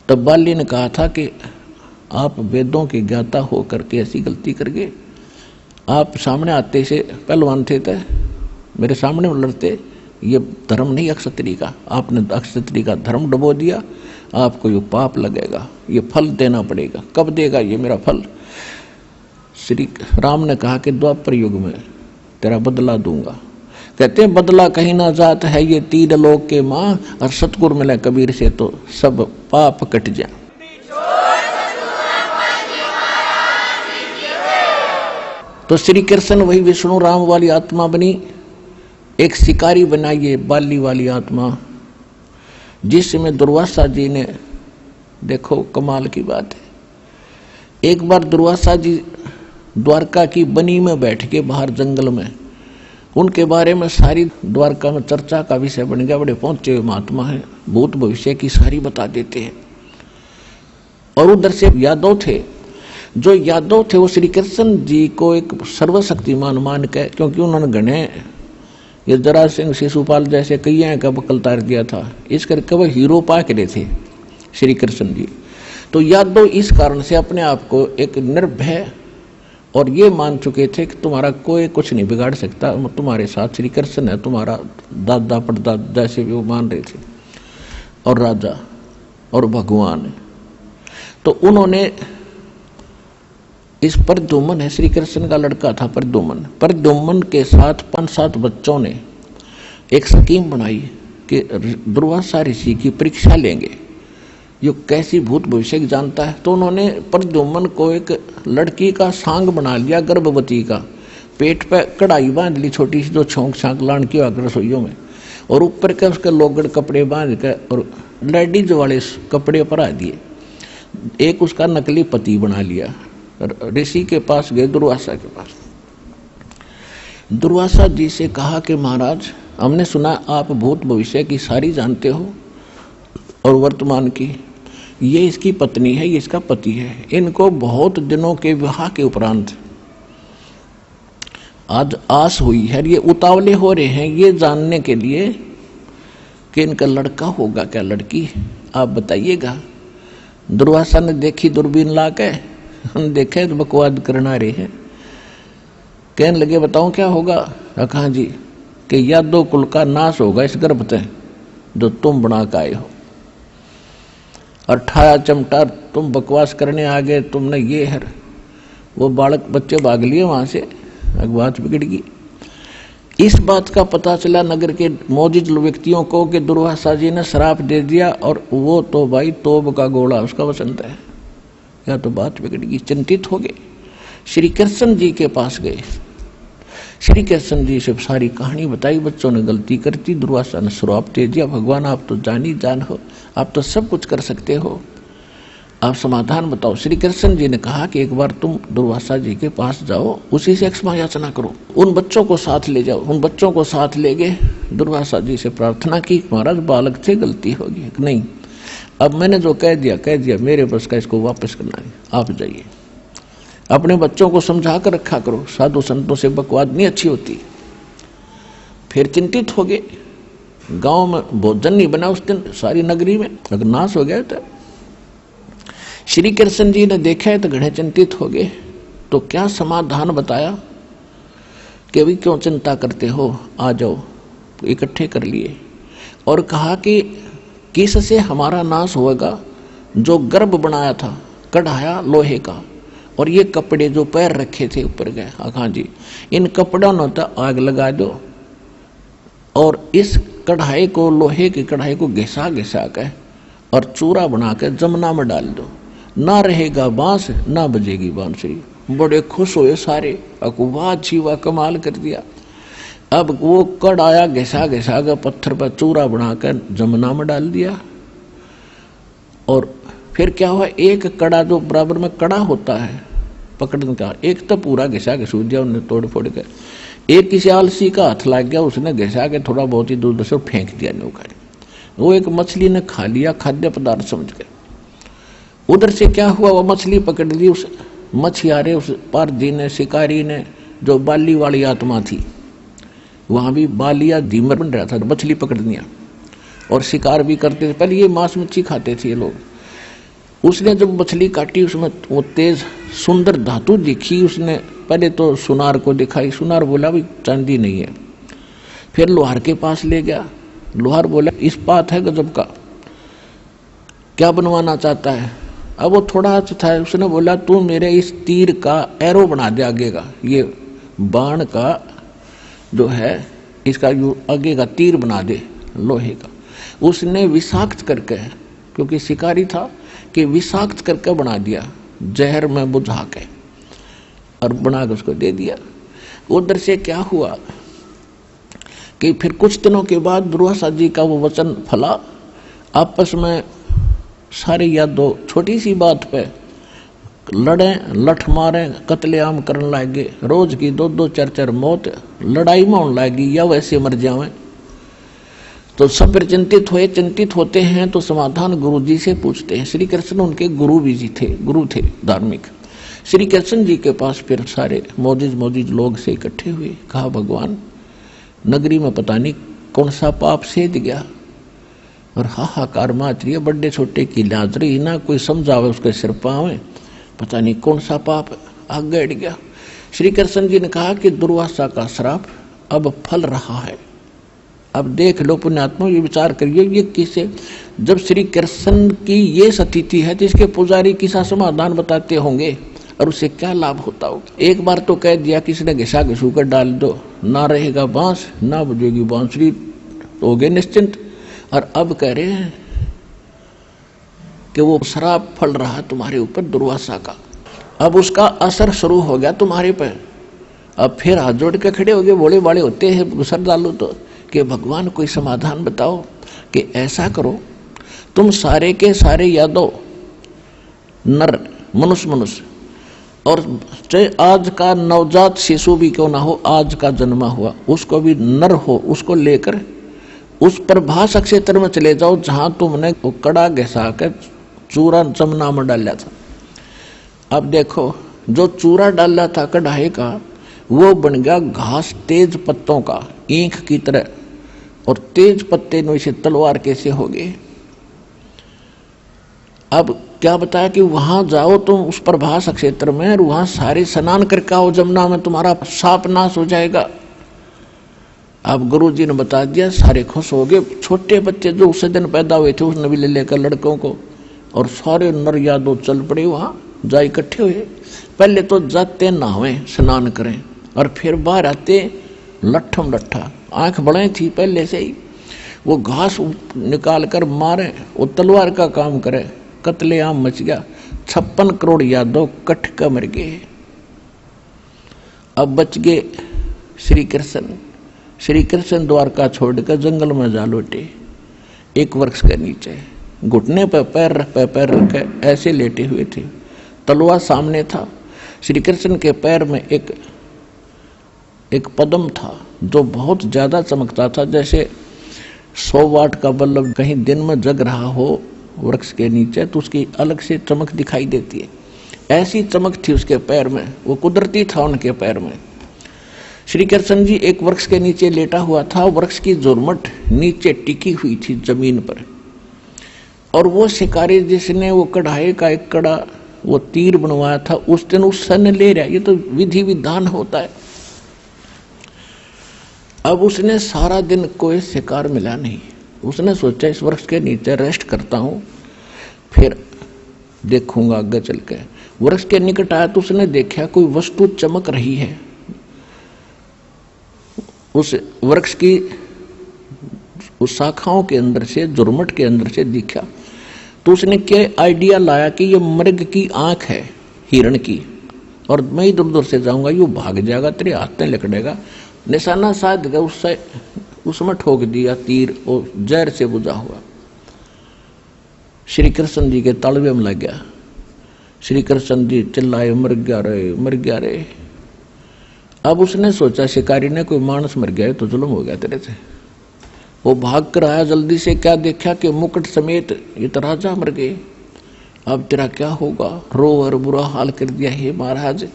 तब बाली ने कहा था कि आप वेदों के ज्ञाता होकर के ऐसी गलती कर गए, आप सामने आते से पहलवान थे मेरे सामने लड़ते, ये धर्म नहीं अक्षत्री का, आपने अक्षत्री का धर्म डुबो दिया, आपको ये पाप लगेगा, ये फल देना पड़ेगा। कब देगा ये मेरा फल? श्री राम ने कहा कि द्वापर युग में तेरा बदला दूंगा। कहते हैं बदला कहीं ना जात है ये तीर लोक के माँ, और सतगुर मिले कबीर से तो सब पाप कट जाए। तो श्री कृष्ण वही विष्णु राम वाली आत्मा बनी, एक शिकारी बनाइए बाली वाली आत्मा, जिसमें दुर्वासा जी ने, देखो कमाल की बात है, एक बार दुर्वासा जी द्वारका की बनी में बैठ के बाहर जंगल में, उनके बारे में सारी द्वारका में चर्चा का विषय बन गया, बड़े पहुंचे हुए महात्मा हैं, भूत भविष्य की सारी बता देते हैं। और उधर से यादव थे, जो यादव थे वो श्री कृष्ण जी को एक सर्वशक्तिमान मान के, क्योंकि उन्होंने गणे ये जरा सिंह शिशुपाल जैसे कई का बकल तार दिया था, इस करके वह हीरो पा के थे श्री कृष्ण जी। तो यादव इस कारण से अपने आप को एक निर्भय और ये मान चुके थे कि तुम्हारा कोई कुछ नहीं बिगाड़ सकता, तुम्हारे साथ श्री कृष्ण है, तुम्हारा दादा परदादा जैसे भी वो मान रहे थे, और राजा और भगवान। तो उन्होंने इस प्रद्युम्न है, श्री कृष्ण का लड़का था प्रद्युम्न के साथ 5-7 बच्चों ने एक स्कीम बनाई कि दुर्वासा ऋषि की परीक्षा लेंगे, ये कैसी भूत भविष्य जानता है। तो उन्होंने प्रद्युम्न को एक लड़की का सांग बना लिया, गर्भवती का, पेट पे कढ़ाई बांध ली छोटी सी, जो छोंक छांक लान की आकर रसोइयों में, और ऊपर के उसके लोगड़ कपड़े बांध के और लेडीज वाले कपड़े परा दिए। एक उसका नकली पति बना लिया, ऋषि के पास गए, दुर्वासा के पास। दुर्वासा जी से कहा कि महाराज, हमने सुना आप भूत भविष्य की सारी जानते हो और वर्तमान की, ये इसकी पत्नी है, ये इसका पति है, इनको बहुत दिनों के विवाह के उपरांत आज आस हुई है, ये उतावले हो रहे हैं ये जानने के लिए कि इनका लड़का होगा क्या लड़की, आप बताइएगा। दुर्वासा ने देखी दूरबीन ला के, हम देखे तो बकवाद करना रहे हैं, कहने लगे बताओ क्या होगा। कहा जी कि यादव कुल का नाश होगा इस गर्भ से जो तुम बना के आए हो, और ठाया चमटा तुम बकवास करने आ गए, तुमने ये है वो बालक बच्चे भाग लिए वहां से, बात बिगड़ गई। इस बात का पता चला नगर के मौजूद व्यक्तियों को कि दुर्वासा जी ने श्राप दे दिया, और वो तो भाई तोब का गोला उसका वसंत है, या तो बात बिगड़ गई। चिंतित हो गए, श्री कृष्ण जी के पास गए, श्री कृष्ण जी से सारी कहानी बताई, बच्चों ने गलती कर दी, दुर्वासा ने श्राप दे दिया, भगवान आप तो जान ही जान हो, आप तो सब कुछ कर सकते हो, आप समाधान बताओ। श्री कृष्ण जी ने कहा कि एक बार तुम दुर्वासा जी के पास जाओ, उसी से क्षमा याचना करो, उन बच्चों को साथ ले जाओ। उन बच्चों को साथ ले गए, दुर्वासा जी से प्रार्थना की, महाराज बालक से गलती होगी, नहीं अब मैंने जो कह दिया, मेरे बस का इसको वापस करना है, आप जाइए, अपने बच्चों को समझा कर रखा करो, साधु संतों से बकवाद नहीं अच्छी होती। फिर चिंतित हो गए, गांव में भोजन नहीं बना उस दिन, सारी नगरी में अगर नाश हो गया था। श्री कृष्ण जी ने देखा तो घड़े चिंतित हो गए, तो क्या समाधान बताया कि अभी क्यों चिंता करते हो, आ जाओ, इकट्ठे कर लिए, और कहा कि किससे हमारा नाश होगा, जो गर्भ बनाया था कढ़ाया लोहे का, और ये कपड़े जो पैर रखे थे ऊपर गए, हाँ जी, इन कपड़ों ने तो आग लगा दो, और इस कढ़ाई को, लोहे की कढ़ाई को घिसा के और चूरा बना के जमुना में डाल दो, ना रहेगा बांस ना बजेगी बांसुरी। बड़े खुश हुए सारे, वाह अच्छी वाह कमाल कर दिया। अब वो कढ़ाया घिसा के पत्थर पर चूरा बनाकर जमुना में डाल दिया, और फिर क्या हुआ, एक कड़ा जो बराबर में कड़ा होता है पकड़ने का, एक तो पूरा घिसा घिसू दिया उन्हें तोड़ फोड़ के, एक किसी आलसी का हाथ लग गया, उसने घिसा के थोड़ा बहुत ही दूर से फेंक दिया नौका। वो एक मछली ने खा लिया, खाद्य पदार्थ समझ के। उधर से क्या हुआ, वो मछली पकड़ ली उस मछियारे, उस पारधी ने, शिकारी ने, जो बाली वाली आत्मा थी। वहां भी बालिया धीमर बन रहा था, मछली पकड़निया और शिकार भी करते थे। पहले ये मांस मच्छी खाते थे ये लोग। उसने जब मछली काटी, उसमें वो तेज सुंदर धातु दिखी। उसने पहले तो सुनार को दिखाई, सुनार बोला भाई चांदी नहीं है। फिर लोहार के पास ले गया, लोहार बोला इस्पात है गजब का, क्या बनवाना चाहता है। अब वो थोड़ा था, उसने बोला तू मेरे इस तीर का एरो बना दे आगे का, ये बाण का जो है इसका आगे का तीर बना दे लोहे का। उसने विषाक्त करके, क्योंकि शिकारी था, कि विषाक्त करके बना दिया, जहर में बुझा के और बना के उसको दे दिया। उधर से क्या हुआ कि फिर कुछ दिनों के बाद दुर्वासा जी का वो वचन फला। आपस में सारे यादव छोटी सी बात पे लड़े, लठ मारे, कत्लेआम करने लगे। रोज की 2-2 4-4 मौत लड़ाई में होने लगी, या वैसे मर जावे। तो सब फिर चिंतित हुए। चिंतित होते हैं तो समाधान गुरु जी से पूछते हैं। श्री कृष्ण उनके गुरु भी जी थे, गुरु थे धार्मिक। श्री कृष्ण जी के पास फिर सारे मोजिज लोग से इकट्ठे हुए। कहा भगवान, नगरी में पता नहीं कौन सा पाप सेध गया और हाहाकार माच रही है, बड़े छोटे की लाज रही ना, कोई समझावे उसके सिर पावे, पता नहीं कौन सा पाप आगे अड़ गया। श्री कृष्ण जी ने कहा कि दुर्वासा का श्राप अब फल रहा है। अब देख लो पुण्यात्मा, ये विचार करिए, ये किसे, जब श्री कृष्ण की ये स्थिति है तो इसके पुजारी किसा समाधान बताते होंगे और उससे क्या लाभ होता हो। एक बार तो कह दिया किसी ने घिसा घिसू कर डाल दो, ना रहेगा बांस ना बजेगी बांसुरी, हो गए निश्चिंत। और अब कह रहे हैं कि वो श्राप फल रहा तुम्हारे ऊपर दुर्वासा का, अब उसका असर शुरू हो गया तुम्हारे पर। अब फिर हाथ जोड़ के खड़े हो गए, बोले बाले होते हैं, गुसर डालो तो कि भगवान कोई समाधान बताओ कि ऐसा करो, तुम सारे के सारे यादव नर मनुष्य और चाहे आज का नवजात शिशु भी क्यों ना हो, आज का जन्मा हुआ उसको भी नर हो, उसको लेकर उस प्रभास क्षेत्र में चले जाओ जहां तुमने कड़ा घिसा कर चूरा जमुना में डाला था। अब देखो, जो चूरा डाला था कढ़ाई का, वो बन गया घास तेज पत्तों का, ईंख की तरह, और तेज पत्ते से तलवार कैसे हो गए। अब क्या बताया कि वहां जाओ तुम उस प्रभास क्षेत्र में, और वहां सारे स्नान करके आओ जमुना में, तुम्हारा साप नाश हो जाएगा। अब गुरु जी ने बता दिया, सारे खुश हो गए। छोटे बच्चे जो उस दिन पैदा हुए थे उसने भी ले लेकर लड़कों को, और सारे नर यादव चल पड़े वहां, जा इकट्ठे हुए। पहले तो जाते नहावे स्नान करें, और फिर बाहर आते लट्ठम लट्ठा, आंख बड़े थी पहले से ही, वो घास निकाल कर मारे, वो तलवार का काम करे, कत्लेआम मच गया। 56 करोड़ यादव कट कर मर गए। अब बच गए श्री कृष्ण। श्री कृष्ण द्वारका छोड़कर जंगल में जा लौटे, एक वृक्ष के नीचे घुटने पर पैर रख के ऐसे लेटे हुए थे, तलवार सामने था। श्री कृष्ण के पैर में एक पद्म था जो बहुत ज्यादा चमकता था, जैसे 100 वाट का बल्ब कहीं दिन में जग रहा हो वृक्ष के नीचे तो उसकी अलग से चमक दिखाई देती है, ऐसी चमक थी उसके पैर में, वो कुदरती था उनके पैर में। श्री कृष्ण जी एक वृक्ष के नीचे लेटा हुआ था, वृक्ष की जुर्मट नीचे टिकी हुई थी जमीन पर, और वो शिकारी जिसने वो कढ़ाई का एक कड़ा वो तीर बनवाया था, उस दिन उस सन ले रहा। ये तो विधि विधान होता है। अब उसने सारा दिन कोई शिकार मिला नहीं, उसने सोचा इस वृक्ष के नीचे रेस्ट करता हूं, फिर देखूंगा आगे चल के। वृक्ष के निकट आया तो उसने देखा कोई वस्तु चमक रही है। उस वृक्ष की उस शाखाओं के अंदर से, जुर्मट के अंदर से दिखा, तो उसने क्या आइडिया लाया कि ये मृग की आंख है हिरण की, और मैं इधर उधर से जाऊंगा, यू भाग जाएगा, तेरे हाथ में लकड़ेगा, निशाना साध गया, उससे उसमें ठोक दिया तीर, और जहर से बुझा हुआ। श्री कृष्ण जी के तालवे में लग गया। श्री कृष्ण जी चिल्लाए, मर गया रे, मर गया रे। अब उसने सोचा शिकारी ने कोई मानस मर गया तो जुल्म हो गया तेरे से। वो भाग कर आया जल्दी से, क्या देखा कि मुकुट समेत ये तो राजा मर गए। अब तेरा क्या होगा? रो और बुरा हाल कर दिया। हे महाराज,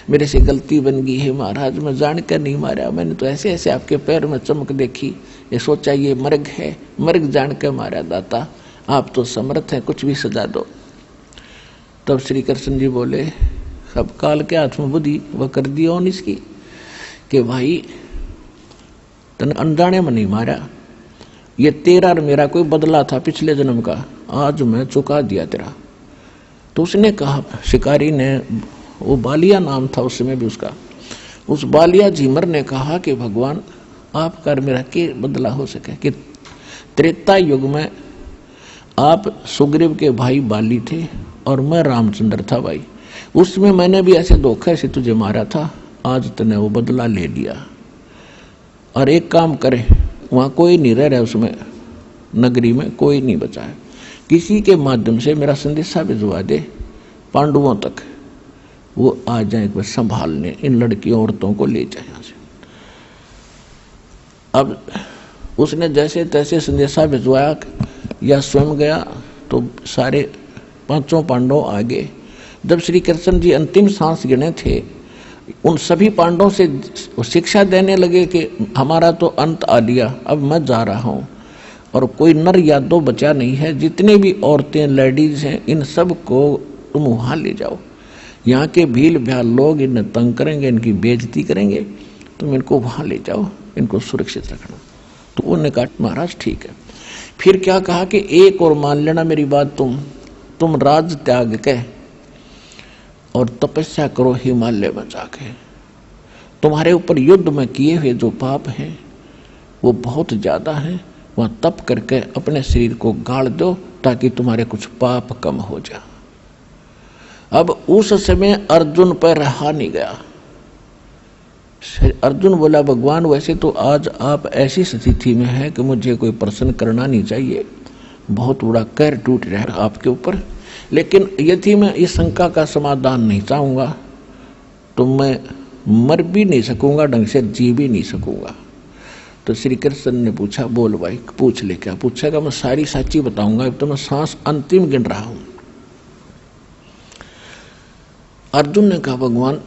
मेरे से गलती बन गई है महाराज, मैं जानकर नहीं मारा, मैंने तो ऐसे ऐसे आपके पैर में चमक देखी, ये सोचा ये मर्ग है, मर्ग जानकर मारा दाता, आप तो समर्थ हैं, कुछ भी सजा दो। तब श्री कृष्ण जी बोले, अब काल के हाथ में बुद्धि वह कर दी ऑन इसकी कि भाई तने अनजाने में नहीं मारा, ये तेरा और मेरा कोई बदला था पिछले जन्म का, आज मैं चुका दिया तेरा। तो उसने कहा, शिकारी ने, वो बालिया नाम था उस समय भी उसका, उस बालिया झीमर ने कहा कि भगवान आपका और मेरा के बदला हो सके कि त्रेता युग में आप सुग्रीव के भाई बाली थे और मैं रामचंद्र था भाई, उसमें मैंने भी ऐसे धोखे से तुझे मारा था, आज तूने वो बदला ले लिया। और एक काम करे, वहाँ कोई नहीं रह रहा, उसमें नगरी में कोई नहीं बचा है, किसी के माध्यम से मेरा संदेशा भिजवा दे पांडवों तक, वो आ जाए बस संभालने, इन लड़कियों औरतों को ले जाए यहाँ से। अब उसने जैसे तैसे संदेशा भिजवाया या स्वयं गया तो सारे पांचों पांडव आगे। जब श्री कृष्ण जी अंतिम सांस गिने थे, उन सभी पांडवों से शिक्षा देने लगे कि हमारा तो अंत आ लिया, अब मैं जा रहा हूँ और कोई नर या दो बचा नहीं है, जितने भी औरतें लेडीज हैं इन सब को तुम वहाँ ले जाओ, यहाँ के भील भ्याल लोग इन्हें तंग करेंगे, इनकी बेइज्जती करेंगे, तुम इनको वहाँ ले जाओ, इनको सुरक्षित रखना। तो उन्होंने कहा महाराज ठीक है। फिर क्या कहा कि एक और मान लेना मेरी बात, तुम राज त्याग के और तपस्या करो हिमालय में जाके, तुम्हारे ऊपर युद्ध में किए हुए जो पाप हैं वो बहुत ज्यादा हैं, वहां तप करके अपने शरीर को गाड़ दो ताकि तुम्हारे कुछ पाप कम हो जाए। अब उस समय अर्जुन पर रहा नहीं गया। अर्जुन बोला, भगवान वैसे तो आज आप ऐसी स्थिति में हैं कि मुझे कोई प्रश्न करना नहीं चाहिए, बहुत बड़ा कहर टूट रहा है आपके ऊपर, लेकिन यदि मैं इस शंका का समाधान नहीं चाहूंगा तो मैं मर भी नहीं सकूंगा, ढंग से जी भी नहीं सकूंगा। तो श्री कृष्ण ने पूछा, बोल भाई पूछ ले। क्या पूछेगा? मैं सारी सच्ची बताऊंगा, अब तो मैं सांस अंतिम गिन रहा हूं। अर्जुन ने कहा, भगवान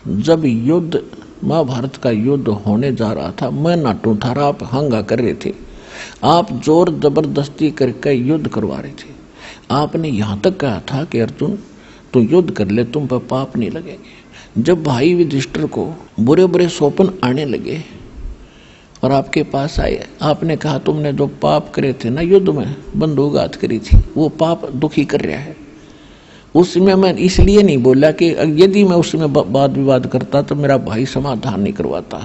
जब युद्ध महाभारत का युद्ध होने जा रहा था, मैं नाटू था, आप हंगा कर रहे थे, आप जोर जबरदस्ती करके युद्ध करवा रहे थे, आपने यहां तक कहा था कि अर्जुन तू युद्ध कर ले, तुम पर पाप नहीं लगेंगे। जब भाई युधिष्ठिर को बुरे बुरे स्वप्न आने लगे और आपके पास आए, आपने कहा तुमने जो पाप करे थे ना युद्ध में, बंदूकघात करी थी, वो पाप दुखी कर रहा है। उसमें मैं इसलिए नहीं बोला कि यदि मैं उसमें वाद विवाद करता तो मेरा भाई समाधान नहीं करवाता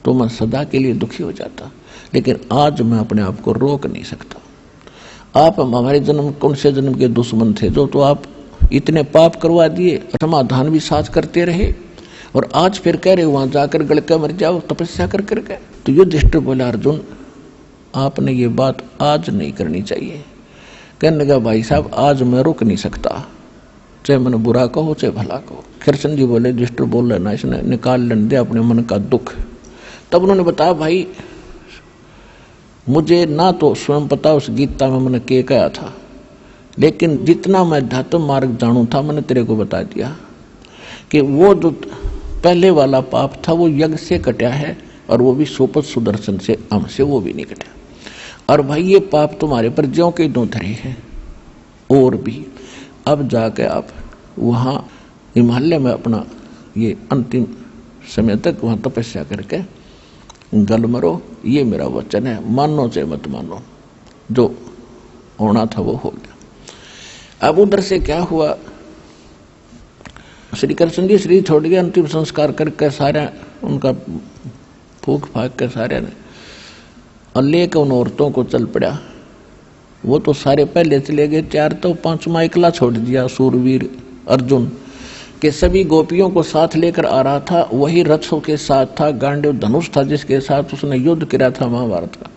तो मैं सदा के लिए दुखी हो जाता, लेकिन आज मैं अपने आप को रोक नहीं सकता। आप हमारे जन्म कौन से जन्म के दुश्मन थे जो तो आप इतने पाप करवा दिए, समाधान भी साथ करते रहे, और आज फिर कह रहे वहां जाकर गड़के मर जाओ तपस्या कर करके। तो युधिष्ठिर बोला, अर्जुन आपने ये बात आज नहीं करनी चाहिए। कहने लगा, भाई साहब आज मैं रुक नहीं सकता, चाहे मन बुरा कहो चाहे भला कहो। कृष्ण जी बोले, युधिष्ठिर बोल लेना, इसने निकाल लेने दे अपने मन का दुख। तब उन्होंने बताया, भाई मुझे ना तो स्वयं पता उस गीता में मैंने के कहा था, लेकिन जितना मैं अध्यात्म मार्ग जानू था मैंने तेरे को बता दिया कि वो जो पहले वाला पाप था वो यज्ञ से कटा है, और वो भी सोपत सुदर्शन से हमसे वो भी नहीं कटा। और भाई ये पाप तुम्हारे पर ज्यों के दो धरे हैं और भी। अब जाके आप वहाँ हिमालय में अपना ये अंतिम समय तक वहाँ तपस्या करके गल मरो, ये मेरा वचन है, मानो चाहे मत मानो, जो होना था वो हो गया। अब उधर से क्या हुआ, श्री कृष्ण जी शरीर छोड़ गया, अंतिम संस्कार करके सारे उनका फूक फाक के सारे ने और लेकर उन औरतों को चल पड़ा। वो तो सारे पहले चले गए, चार तो पांचवा एकला छोड़ दिया। सूरवीर अर्जुन के सभी गोपियों को साथ लेकर आ रहा था, वही रथों के साथ था, गांडीव धनुष था जिसके साथ उसने युद्ध किया था महाभारत का।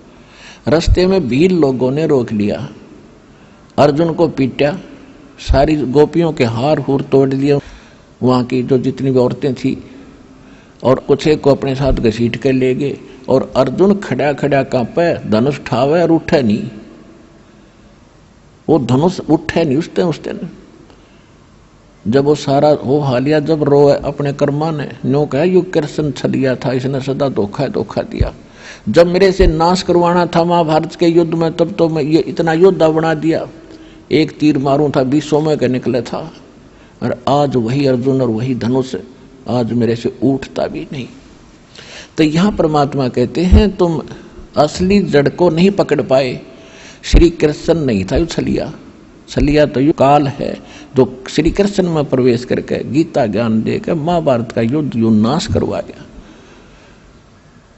रास्ते में भील लोगों ने रोक लिया अर्जुन को पीटा, सारी गोपियों के हार हूर तोड़ दिए, वहाँ की जो जितनी भी औरतें थी, और कुछ एक को अपने साथ घसीट कर ले गए। और अर्जुन खड़ा खड़ा कांपे, धनुष ठावे और उठे नहीं, वो धनुष उठे नहीं उस दिन। जब वो सारा हो हालिया, जब रोए अपने कर्मा ने, नो कहा यु कृष्ण छलिया था, इसने सदा धोखा दिया। जब मेरे से नाश करवाना था महाभारत के युद्ध में, तब तो मैं ये इतना योद्धा बना दिया, एक तीर मारूं था 20 में के निकले था, और आज वही अर्जुन और वही धनुष आज मेरे से उठता भी नहीं। तो यहाँ परमात्मा कहते हैं तुम असली जड़ को नहीं पकड़ पाए। श्री कृष्ण नहीं था यू छलिया तो यू काल है, जो श्री कृष्ण में प्रवेश करके गीता ज्ञान देकर महाभारत का युद्ध यू नाश करवा गया।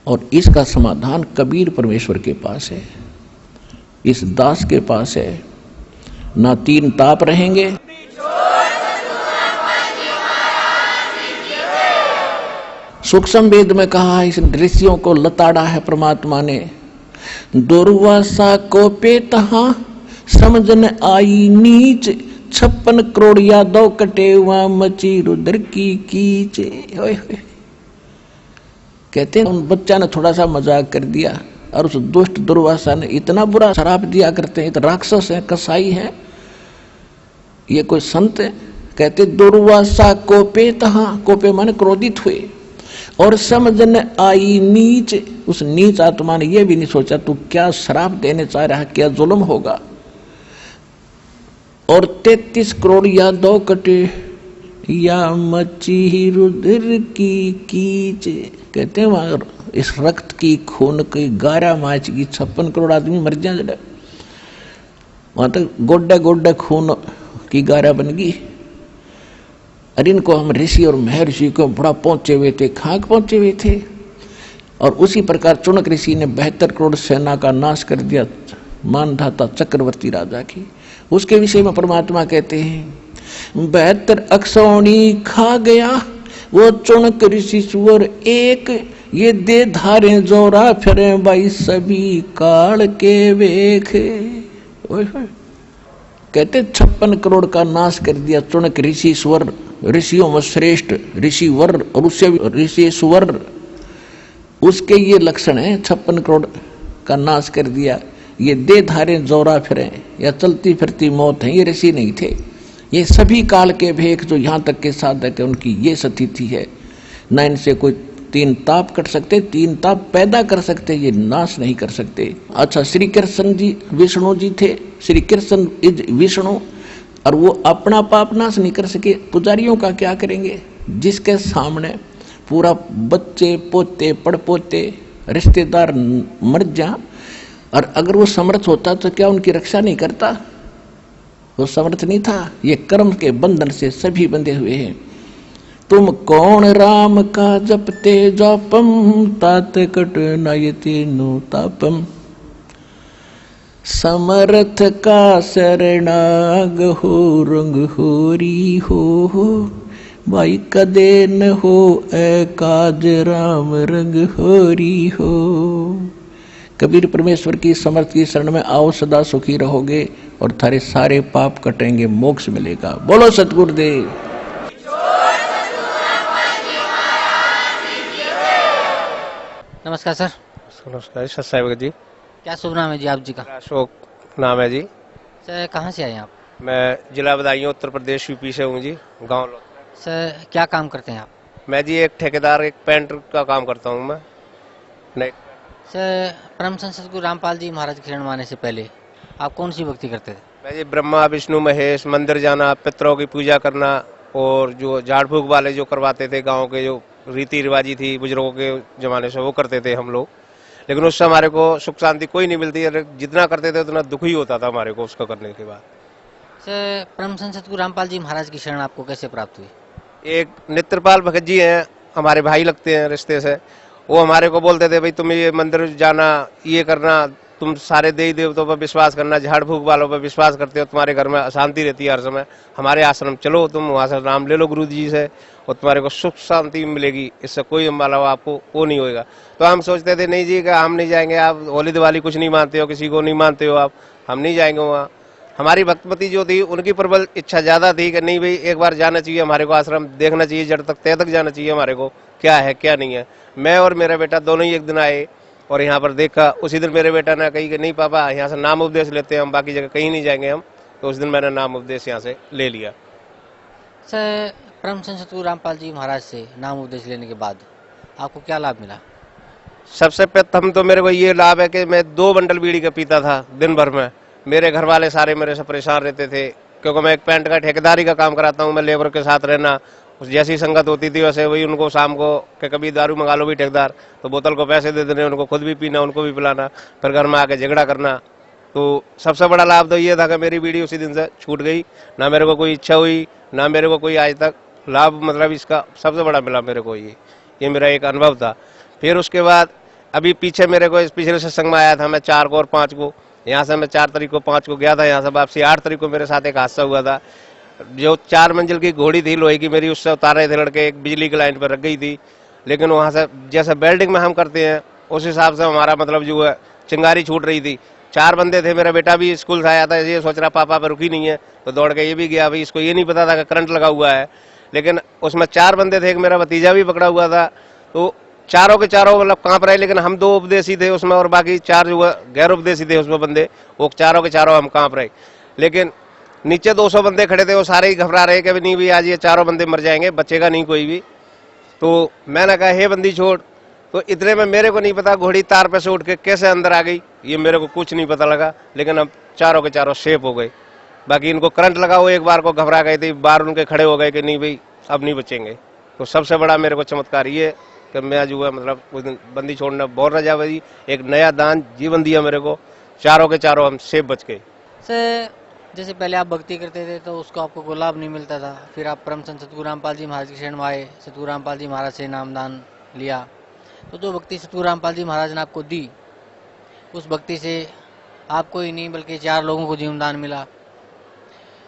और इसका समाधान कबीर परमेश्वर के पास है, इस दास के पास है। ना 3 ताप रहेंगे, सूक्ष्म वेद में कहा, इस ऋषियों को लताड़ा है परमात्मा ने। दुर्वासा को पे तहा समझन आई नीच, 56 करोड़ यादव कटे हुआ मची रुद्र की कीच। कहते हैं उन बच्चा ने थोड़ा सा मजाक कर दिया, और उस दुष्ट दुर्वासा ने इतना बुरा शराप दिया करते हैं, तो राक्षस है, कसाई है, ये कोई संत है। कहते दुर्वासा कोपे तहा, कोपे माने क्रोधित हुए, और समझन आई नीच, उस नीच आत्मा ने यह भी नहीं सोचा तू क्या श्राप देने चाह रहा है, क्या जुल्म होगा। और 33 करोड़ यादव कटे या मची रुद्र की कीच। कहते हैं वहां इस रक्त की खून की गारा माच की 56 करोड़ आदमी मर जाए, वहां तक गोड्डे गोड्डे खून की गारा बन गई। और इनको हम ऋषि और महर्षि को बड़ा पहुंचे हुए थे, खाक पहुंचे हुए थे। और उसी प्रकार चुनक ऋषि ने 72 करोड़ सेना का नाश कर दिया, मानधाता चक्रवर्ती राजा की। उसके विषय में परमात्मा कहते हैं 72 अक्षौणी खा गया वो चुनक ऋषि सुअर एक, ये दे धारे जोरा फिरे भाई सभी काल के वेख। कहते 56 करोड़ का नाश कर दिया चुनक ऋषि सुअर, ऋषियों में श्रेष्ठ ऋषि वर, और उससे ऋषि सुअर, उसके ये लक्षण है। 56 करोड़ का नाश कर दिया, ये दे धारे जोरा फिरे या चलती फिरती मौत है, ये ऋषि नहीं थे। ये सभी काल के भेख जो यहाँ तक के साधक है, उनकी ये स्थिति है। न इनसे कोई 3 ताप कट सकते, 3 ताप पैदा कर सकते, ये नाश नहीं कर सकते। अच्छा, श्री कृष्ण जी विष्णु जी थे, श्री कृष्ण इज विष्णु, और वो अपना पाप नाश नहीं कर सके, पुजारियों का क्या करेंगे? जिसके सामने पूरा बच्चे पोते पड़पोते रिश्तेदार मर जा, और अगर वो समर्थ होता तो क्या उनकी रक्षा नहीं करता? वो समर्थ नहीं था। ये कर्म के बंधन से सभी बंधे हुए हैं। तुम कौन राम का जपते जापम, तात कट नयति नो तापम, समर्थ का शरणाग हो रंग होरी हो, भाई कदे न हो ए काज राम रंग होरी हो। कबीर परमेश्वर की समर्थ की शरण में आओ, सदा सुखी रहोगे और थारे सारे पाप कटेंगे, मोक्ष मिलेगा। बोलो सतगुरुदेव। नमस्कार सर। नमस्कार सत्साई भगत जी। क्या शुभ नाम है जी आप जी का? अशोक नाम है जी। सर कहाँ से आए आप? मैं जिला बदायूं उत्तर प्रदेश यूपी से हूँ जी, गांव। सर क्या काम करते हैं आप? मैं जी एक ठेकेदार, एक पेंटर का काम करता हूँ मैं। नहीं सर, परम संत सद्गुरु रामपाल जी महाराज की शरण में आने से पहले आप कौन सी भक्ति करते थे? मैं जी ब्रह्मा विष्णु महेश, मंदिर जाना, पितरों की पूजा करना, और जो झाड़ फूक वाले जो करवाते थे गाँव के, जो रीति रिवाजी थी बुजुर्गों के जमाने से, वो करते थे हम लोग। लेकिन उससे हमारे को सुख शांति कोई नहीं मिलती, जितना करते थे उतना दुख ही होता था हमारे को उसको करने के बाद। सर परम संत सद्गुरु रामपाल जी महाराज की शरण आपको कैसे प्राप्त हुई? एक नेत्रपाल भगत जी हैं, हमारे भाई लगते हैं रिश्ते से, वो हमारे को बोलते थे भाई तुम ये मंदिर जाना, ये करना, तुम सारे देवी देवताओं पर विश्वास करना, झाड़ फूक वालों पर विश्वास करते हो, तुम्हारे घर में अशांति रहती है हर समय, हमारे आश्रम चलो, तुम वहाँ से नाम ले लो गुरु जी से और तुम्हारे को सुख शांति मिलेगी, इससे कोई अम्बाला आपको वो नहीं होएगा। तो हम सोचते थे नहीं जी, हम नहीं जाएंगे, आप होली दिवाली कुछ नहीं मानते हो, किसी को नहीं मानते हो आप, हम नहीं जाएंगे वहाँ। हमारी भक्तमती जो थी उनकी प्रबल इच्छा ज्यादा थी कि नहीं भाई एक बार जाना चाहिए हमारे को, आश्रम देखना चाहिए, जड़ तक तह तक जाना चाहिए हमारे को, क्या है क्या नहीं है। मैं और मेरा बेटा दोनों ही एक दिन आए और यहाँ पर देखा। उसी दिन मेरे बेटा ने कही कि नहीं पापा यहाँ से नाम उपदेश लेते हैं हम, बाकी जगह कहीं नहीं जाएंगे हम। तो उस दिन मैंने नाम उपदेश यहाँ से ले लिया। सर, परम संत सतगुरु रामपाल जी महाराज से नाम उपदेश लेने के बाद आपको क्या लाभ मिला? सबसे प्रथम तो मेरे को ये लाभ है कि मैं 2 बंडल बीड़ी का पीता था दिन भर में। मेरे घर वाले सारे मेरे से परेशान रहते थे, क्योंकि मैं एक पेंट का ठेकेदारी का काम कराता हूँ। मैं लेबर के साथ रहना, जैसी संगत होती थी वैसे वही उनको शाम को कि कभी दारू मंगा लो भी ठेकेदार, तो बोतल को पैसे दे देने, उनको खुद भी पीना उनको भी पिलाना, फिर घर में आके झगड़ा करना। तो सबसे बड़ा लाभ तो ये था कि मेरी बीड़ी उसी दिन से छूट गई। ना मेरे को कोई इच्छा हुई, ना मेरे को कोई आज तक लाभ मतलब इसका सबसे बड़ा मिला मेरे को। ये मेरा एक अनुभव था। फिर उसके बाद अभी पीछे मेरे को इस पिछले सत्संग में आया था मैं 4 को और 5 को। यहाँ से मैं 4 तारीख को 5 को गया था, यहाँ से वापसी 8 तारीख को मेरे साथ एक हादसा हुआ था। जो 4 मंजिल की घोड़ी थी लोहे की मेरी, उससे उतार रहे थे लड़के, एक बिजली की लाइन पर रख गई थी। लेकिन वहाँ से जैसे वेल्डिंग में हम करते हैं उस हिसाब से हमारा मतलब जो है चिंगारी छूट रही थी। 4 बंदे थे, मेरा बेटा भी स्कूल से आया था, ये सोच रहा पापा पर रुकी नहीं है, तो दौड़ के ये भी गया। भाई इसको ये नहीं पता था कि करंट लगा हुआ है। लेकिन उसमें 4 बंदे थे, एक मेरा भतीजा भी पकड़ा हुआ था। तो चारों के चारों मतलब कांप रहे, लेकिन हम 2 उपदेशी थे उसमें और बाकी 4 जो गैर उपदेशी थे उसमें बंदे, वो चारों के चारों हम कांप रहे। लेकिन नीचे 200 बंदे खड़े थे, वो सारे ही घबरा रहे कि नहीं भी आज ये 4 बंदे मर जाएंगे, बचेगा नहीं कोई भी। तो मैंने कहा हे बंदी छोड़। तो इतने में मेरे को नहीं पता घोड़ी तार पे से उठ के कैसे अंदर आ गई, ये मेरे को कुछ नहीं पता लगा। लेकिन अब चारों के चारों सेफ हो गए। बाकी इनको करंट लगा, वो एक बार को घबरा गए थे, बाहर उनके खड़े हो गए कि नहीं भाई अब नहीं बचेंगे। तो सबसे बड़ा मेरे को चमत्कार ये कि मैं जो है मतलब उस दिन बंदी छोड़ना बहुत रजा बजी, एक नया दान जीवन दिया मेरे को। चारों के चारों हम सेफ बच गए। सर, जैसे पहले आप भक्ति करते थे तो उसको आपको कोई लाभ नहीं मिलता था, फिर आप परम संत सतगुरु रामपाल जी महाराज की शरण में आए, सतगुरु रामपाल जी महाराज से नामदान लिया, तो जो भक्ति सतगुरु रामपाल जी महाराज ने आपको दी, उस भक्ति से आपको ही नहीं बल्कि 4 लोगों को जीवनदान मिला।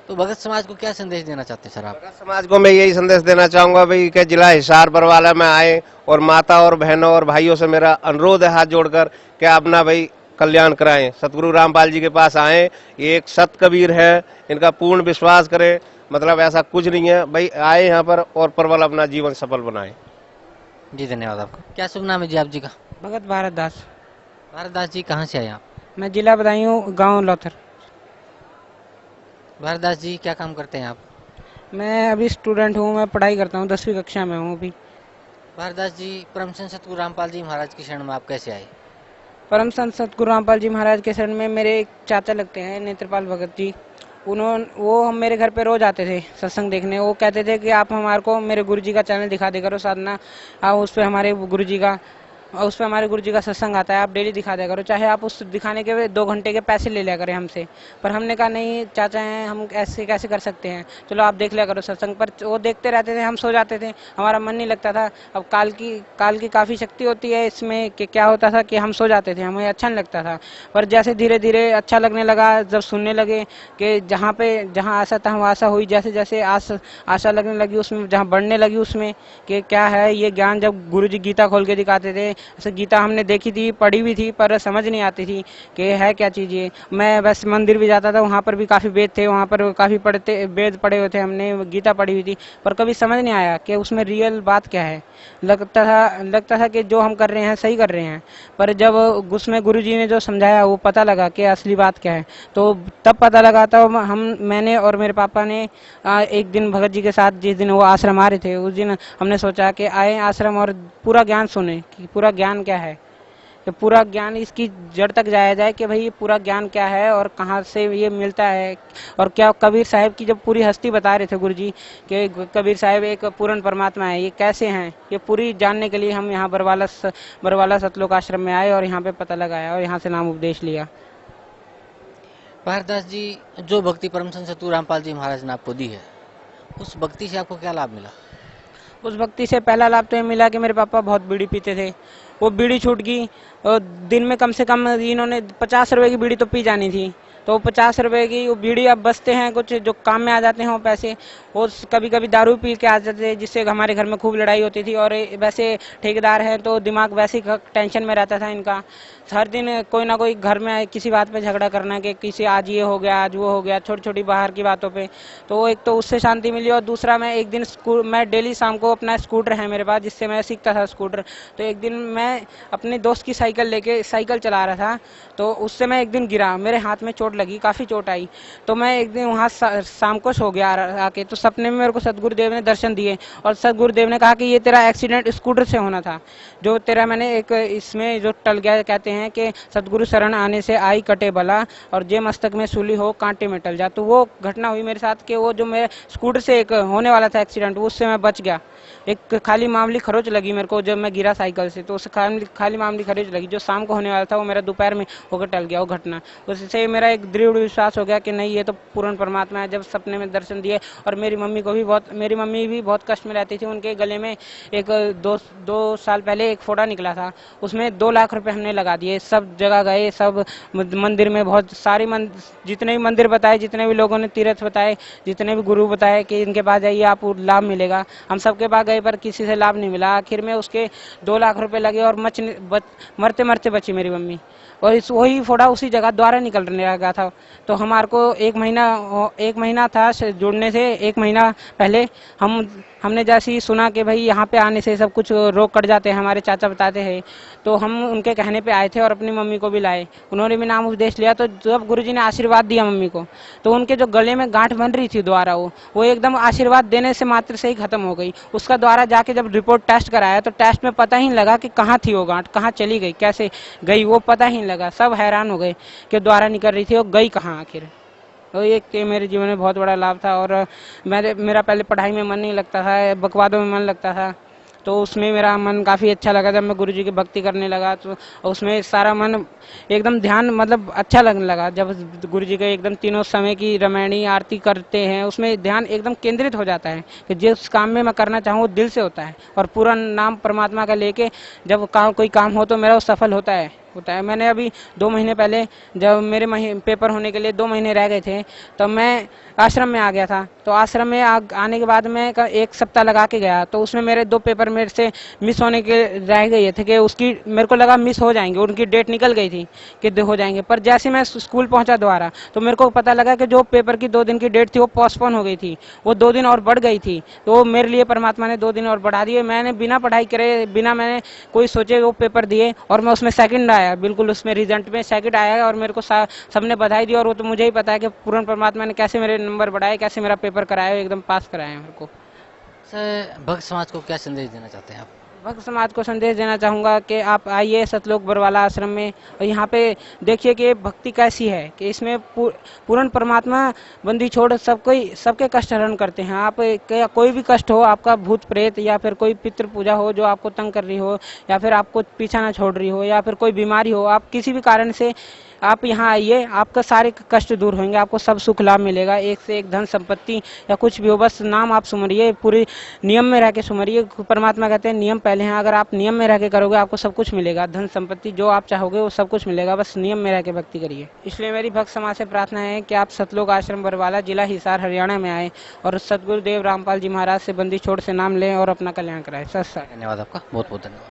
तो भगत समाज को क्या संदेश देना चाहते हैं सर आप? भगत समाज को मैं यही संदेश देना चाहूंगा भाई कि जिला हिसार बरवाला में आए और माता और बहनों और भाइयों से मेरा अनुरोध है हाथ जोड़कर कि अपना भाई कल्याण कराएं, सतगुरु रामपाल जी के पास आए। ये एक सत कबीर है, इनका पूर्ण विश्वास करें। मतलब ऐसा कुछ नहीं है भाई, आए यहाँ पर और परवल अपना जीवन सफल बनाएं। जी धन्यवाद आपका। क्या शुभ नाम है जी आप जी का? भगत भारत दास। भारत दास जी कहाँ से आए आप? मैं जिला बदायूं, गांव लौथर। भारत दास जी क्या काम करते हैं आप? मैं अभी स्टूडेंट हूँ, मैं पढ़ाई करता हूँ, 10वीं कक्षा में हूँ अभी। भारत दास जी, परम संत सतगुरु रामपाल जी महाराज की शरण में आप कैसे आए? परम संत सतगुरु रामपाल जी महाराज के शरण में मेरे एक चाचा लगते हैं, नेत्रपाल भगत जी। वो हम मेरे घर पे रोज आते थे सत्संग देखने। वो कहते थे कि आप हमारे को मेरे गुरुजी का चैनल दिखा दे करो साधना, आप उस पर हमारे गुरुजी का सत्संग आता है, आप डेली दिखा दिया करो, चाहे आप उस दिखाने के 2 घंटे के पैसे ले लिया करें हमसे। पर हमने कहा नहीं चाचा हैं, हम ऐसे कैसे कर सकते हैं, चलो आप देख लिया करो सत्संग। पर वो देखते रहते थे, हम सो जाते थे, हमारा मन नहीं लगता था। अब काल की काफ़ी शक्ति होती है इसमें कि क्या होता था कि हम सो जाते थे, हमें अच्छा नहीं लगता था। पर जैसे धीरे धीरे अच्छा लगने लगा, जब सुनने लगे कि जहाँ आशा था वहाँ आशा हुई, जैसे जैसे आशा लगने लगी उसमें, जहाँ बढ़ने लगी उसमें कि क्या है ये ज्ञान। जब गुरुजी गीता खोल के दिखाते थे, ऐसे गीता हमने देखी थी, पढ़ी भी थी, पर समझ नहीं आती थी कि है क्या चीज़ ये। मैं बस मंदिर भी जाता था, वहाँ पर भी काफ़ी वेद थे, वहाँ पर काफ़ी वेद पढ़े हुए थे, हमने गीता पढ़ी हुई थी, पर कभी समझ नहीं आया कि उसमें रियल बात क्या है। लगता था कि जो हम कर रहे हैं सही कर रहे हैं, पर जब उसमें गुरुजी ने जो समझाया वो पता लगा कि असली बात क्या है। तो तब पता लगा, तब मैंने और मेरे पापा ने एक दिन भगत जी के साथ, जिस दिन वो आश्रम आ रहे थे, उस दिन हमने सोचा कि आए आश्रम और पूरा ज्ञान सुने कि पूरा ज्ञान क्या है, कि पूरा ज्ञान इसकी जड़ तक जाया जाए कि भाई ये पूरा ज्ञान क्या है और कहाँ से ये मिलता है। और क्या कबीर साहब की जब पूरी हस्ती बता रहे थे गुरुजी कि कबीर साहब एक पूर्ण परमात्मा है, ये कैसे हैं, ये पूरी जानने के लिए हम यहाँ बरवाला सतलोक आश्रम में आए और यहाँ पे पता लगाया और यहाँ से नाम उपदेश लिया। भारत दास जी, जो भक्ति परम संत सतगुरु रामपाल जी महाराज ने आपको दी है, उस भक्ति से आपको क्या लाभ मिला? उस भक्ति से पहला लाभ तो ये मिला कि मेरे पापा बहुत बीड़ी पीते थे, वो बीड़ी छूट गई। और दिन में कम से कम इन्होंने 50 रुपए की बीड़ी तो पी जानी थी, तो 50 रुपए की वो बीड़ी अब बचते हैं, कुछ जो काम में आ जाते हैं वो पैसे, वो कभी कभी दारू पी के आ जाते थे, जिससे हमारे घर में खूब लड़ाई होती थी। और वैसे ठेकेदार हैं तो दिमाग वैसे ही टेंशन में रहता था इनका, हर दिन कोई ना कोई घर में किसी बात पे झगड़ा करना कि किसी आज ये हो गया आज वो हो गया, छोटी छोटी बाहर की बातों पे। तो एक तो उससे शांति मिली, और दूसरा मैं एक दिन मैं डेली शाम को अपना स्कूटर है मेरे पास जिससे मैं सीखता था स्कूटर, तो एक दिन मैं अपने दोस्त की साइकिल लेके साइकिल चला रहा था, तो उससे मैं एक दिन गिरा, मेरे हाथ में चोट लगी, काफ़ी चोट आई। तो मैं एक दिन वहाँ शाम को सो गया आके, तो सपने में मेरे को सतगुरुदेव ने दर्शन दिए, और सतगुरुदेव ने कहा कि ये तेरा एक्सीडेंट स्कूटर से होना था, जो तेरा मैंने एक इसमें जो टल गया, कहते हैं कि सतगुरु शरण आने से आई कटे बला, और जे मस्तक में सूली हो कांटे में टल जा। तो वो घटना हुई मेरे साथ कि वो जो मेरे स्कूटर से एक होने वाला था एक्सीडेंट, उससे मैं बच गया। एक खाली मामूली खरोच लगी मेरे को जब मैं गिरा साइकिल से, तो उस खाली मामूली खरोच लगी, जो शाम को होने वाला था वो मेरा दोपहर में होकर टल गया वो घटना। उससे मेरा एक दृढ़ विश्वास हो गया कि नहीं, ये तो पूर्ण परमात्मा है। जब सपने में दर्शन दिए, और मेरी मम्मी भी बहुत कष्ट में रहती थी, उनके गले में एक दो साल पहले एक फोड़ा निकला था, उसमें 2 लाख रुपए हमने लगा दिए, सब जगह गए, सब मंदिर में बहुत सारे जितने भी मंदिर बताए, जितने भी लोगों ने तीर्थ बताए, जितने भी गुरु बताए कि इनके पास जाइए आपको लाभ मिलेगा, हम सबके पास गए पर किसी से लाभ नहीं मिला। आखिर में उसके 2 लाख रुपए लगे, और मरते मरते बची मेरी मम्मी, और इस वही फोड़ा उसी जगह द्वारा निकलने लगा था। तो हमारे को एक महीना था जुड़ने से 1 महीना पहले हमने जैसे ही सुना कि भाई यहाँ पे आने से सब कुछ रोग कट जाते हैं, हमारे चाचा बताते हैं, तो हम उनके कहने पे आए थे और अपनी मम्मी को भी लाए, उन्होंने भी नाम उपदेश लिया। तो जब गुरुजी ने आशीर्वाद दिया मम्मी को, तो उनके जो गले में गांठ बन रही थी द्वारा, वो एकदम आशीर्वाद देने से मात्र से ही खत्म हो गई। उसका द्वारा जाके जब रिपोर्ट टेस्ट कराया, तो टेस्ट में पता ही लगा कि कहाँ थी वो गांठ, कहाँ चली गई, कैसे गई, वो पता ही लगा। सब हैरान हो गए कि द्वारा निकल रही थी, वो गई कहाँ आखिर। तो ये कि मेरे जीवन में बहुत बड़ा लाभ था। और मेरा पहले पढ़ाई में मन नहीं लगता था, बकवादों में मन लगता था, तो उसमें मेरा मन काफ़ी अच्छा लगा जब मैं गुरुजी की भक्ति करने लगा। तो उसमें सारा मन एकदम ध्यान मतलब अच्छा लगने लगा, जब गुरुजी के एकदम तीनों समय की रामायणी आरती करते हैं, उसमें ध्यान एकदम केंद्रित हो जाता है कि जिस काम में मैं करना चाहूँ वो दिल से होता है, और पूरा नाम परमात्मा का लेके जब कोई काम हो तो मेरा वो सफल होता है। मैंने अभी 2 महीने पहले, जब मेरे पेपर होने के लिए 2 महीने रह गए थे, तो मैं आश्रम में आ गया था। तो आश्रम में आने के बाद मैं 1 सप्ताह लगा के गया, तो उसमें मेरे 2 पेपर मेरे से मिस होने के रह गए थे कि उसकी मेरे को लगा मिस हो जाएंगे, उनकी डेट निकल गई थी कि हो जाएंगे। पर जैसे मैं स्कूल पहुंचा दोबारा, तो मेरे को पता लगा कि जो पेपर की 2 दिन की डेट थी वो पोस्टपोन हो गई थी, वो 2 दिन और बढ़ गई थी। तो मेरे लिए परमात्मा ने 2 दिन और बढ़ा दिए। मैंने बिना पढ़ाई करे, बिना मैंने कोई सोचे वो पेपर दिए, और मैं उसमें सेकंड आया, बिल्कुल उसमें रिजल्ट में सेकंड आया, और मेरे को सबने बधाई दी। और वो तो मुझे ही पता है कि पूर्ण परमात्मा ने कैसे मेरे नंबर बढ़ाए, कैसे मेरा पेपर कराया, एकदम पास कराया मेरे को। सर, भक्त समाज को क्या संदेश देना चाहते हैं आप? भक्त समाज को संदेश देना चाहूँगा कि आप आइए सतलोक बरवाला आश्रम में, और यहाँ पे देखिए कि भक्ति कैसी है, कि इसमें पूर्ण परमात्मा बंदी छोड़ सबके कष्ट हरण करते हैं। आप कोई भी कष्ट हो, आपका भूत प्रेत या फिर कोई पितृ पूजा हो जो आपको तंग कर रही हो, या फिर आपको पीछा ना छोड़ रही हो, या फिर कोई बीमारी हो, आप किसी भी कारण से आप यहाँ आइए, आपका सारे कष्ट दूर होंगे, आपको सब सुख लाभ मिलेगा, एक से एक धन संपत्ति या कुछ भी हो, बस नाम आप सुमरिए, पूरे नियम में रह के सुमरिए। परमात्मा कहते हैं नियम पहले हैं, अगर आप नियम में रह के करोगे आपको सब कुछ मिलेगा, धन संपत्ति जो आप चाहोगे वो सब कुछ मिलेगा, बस नियम में रह के भक्ति करिए। इसलिए मेरी भक्त समाज से प्रार्थना है कि आप सतलोक आश्रम बरवाला, जिला हिसार, हरियाणा में आए, और सतगुरुदेव रामपाल जी महाराज से बंदी छोड़ से नाम लें और अपना कल्याण कराएं। सत। धन्यवाद आपका, बहुत बहुत धन्यवाद।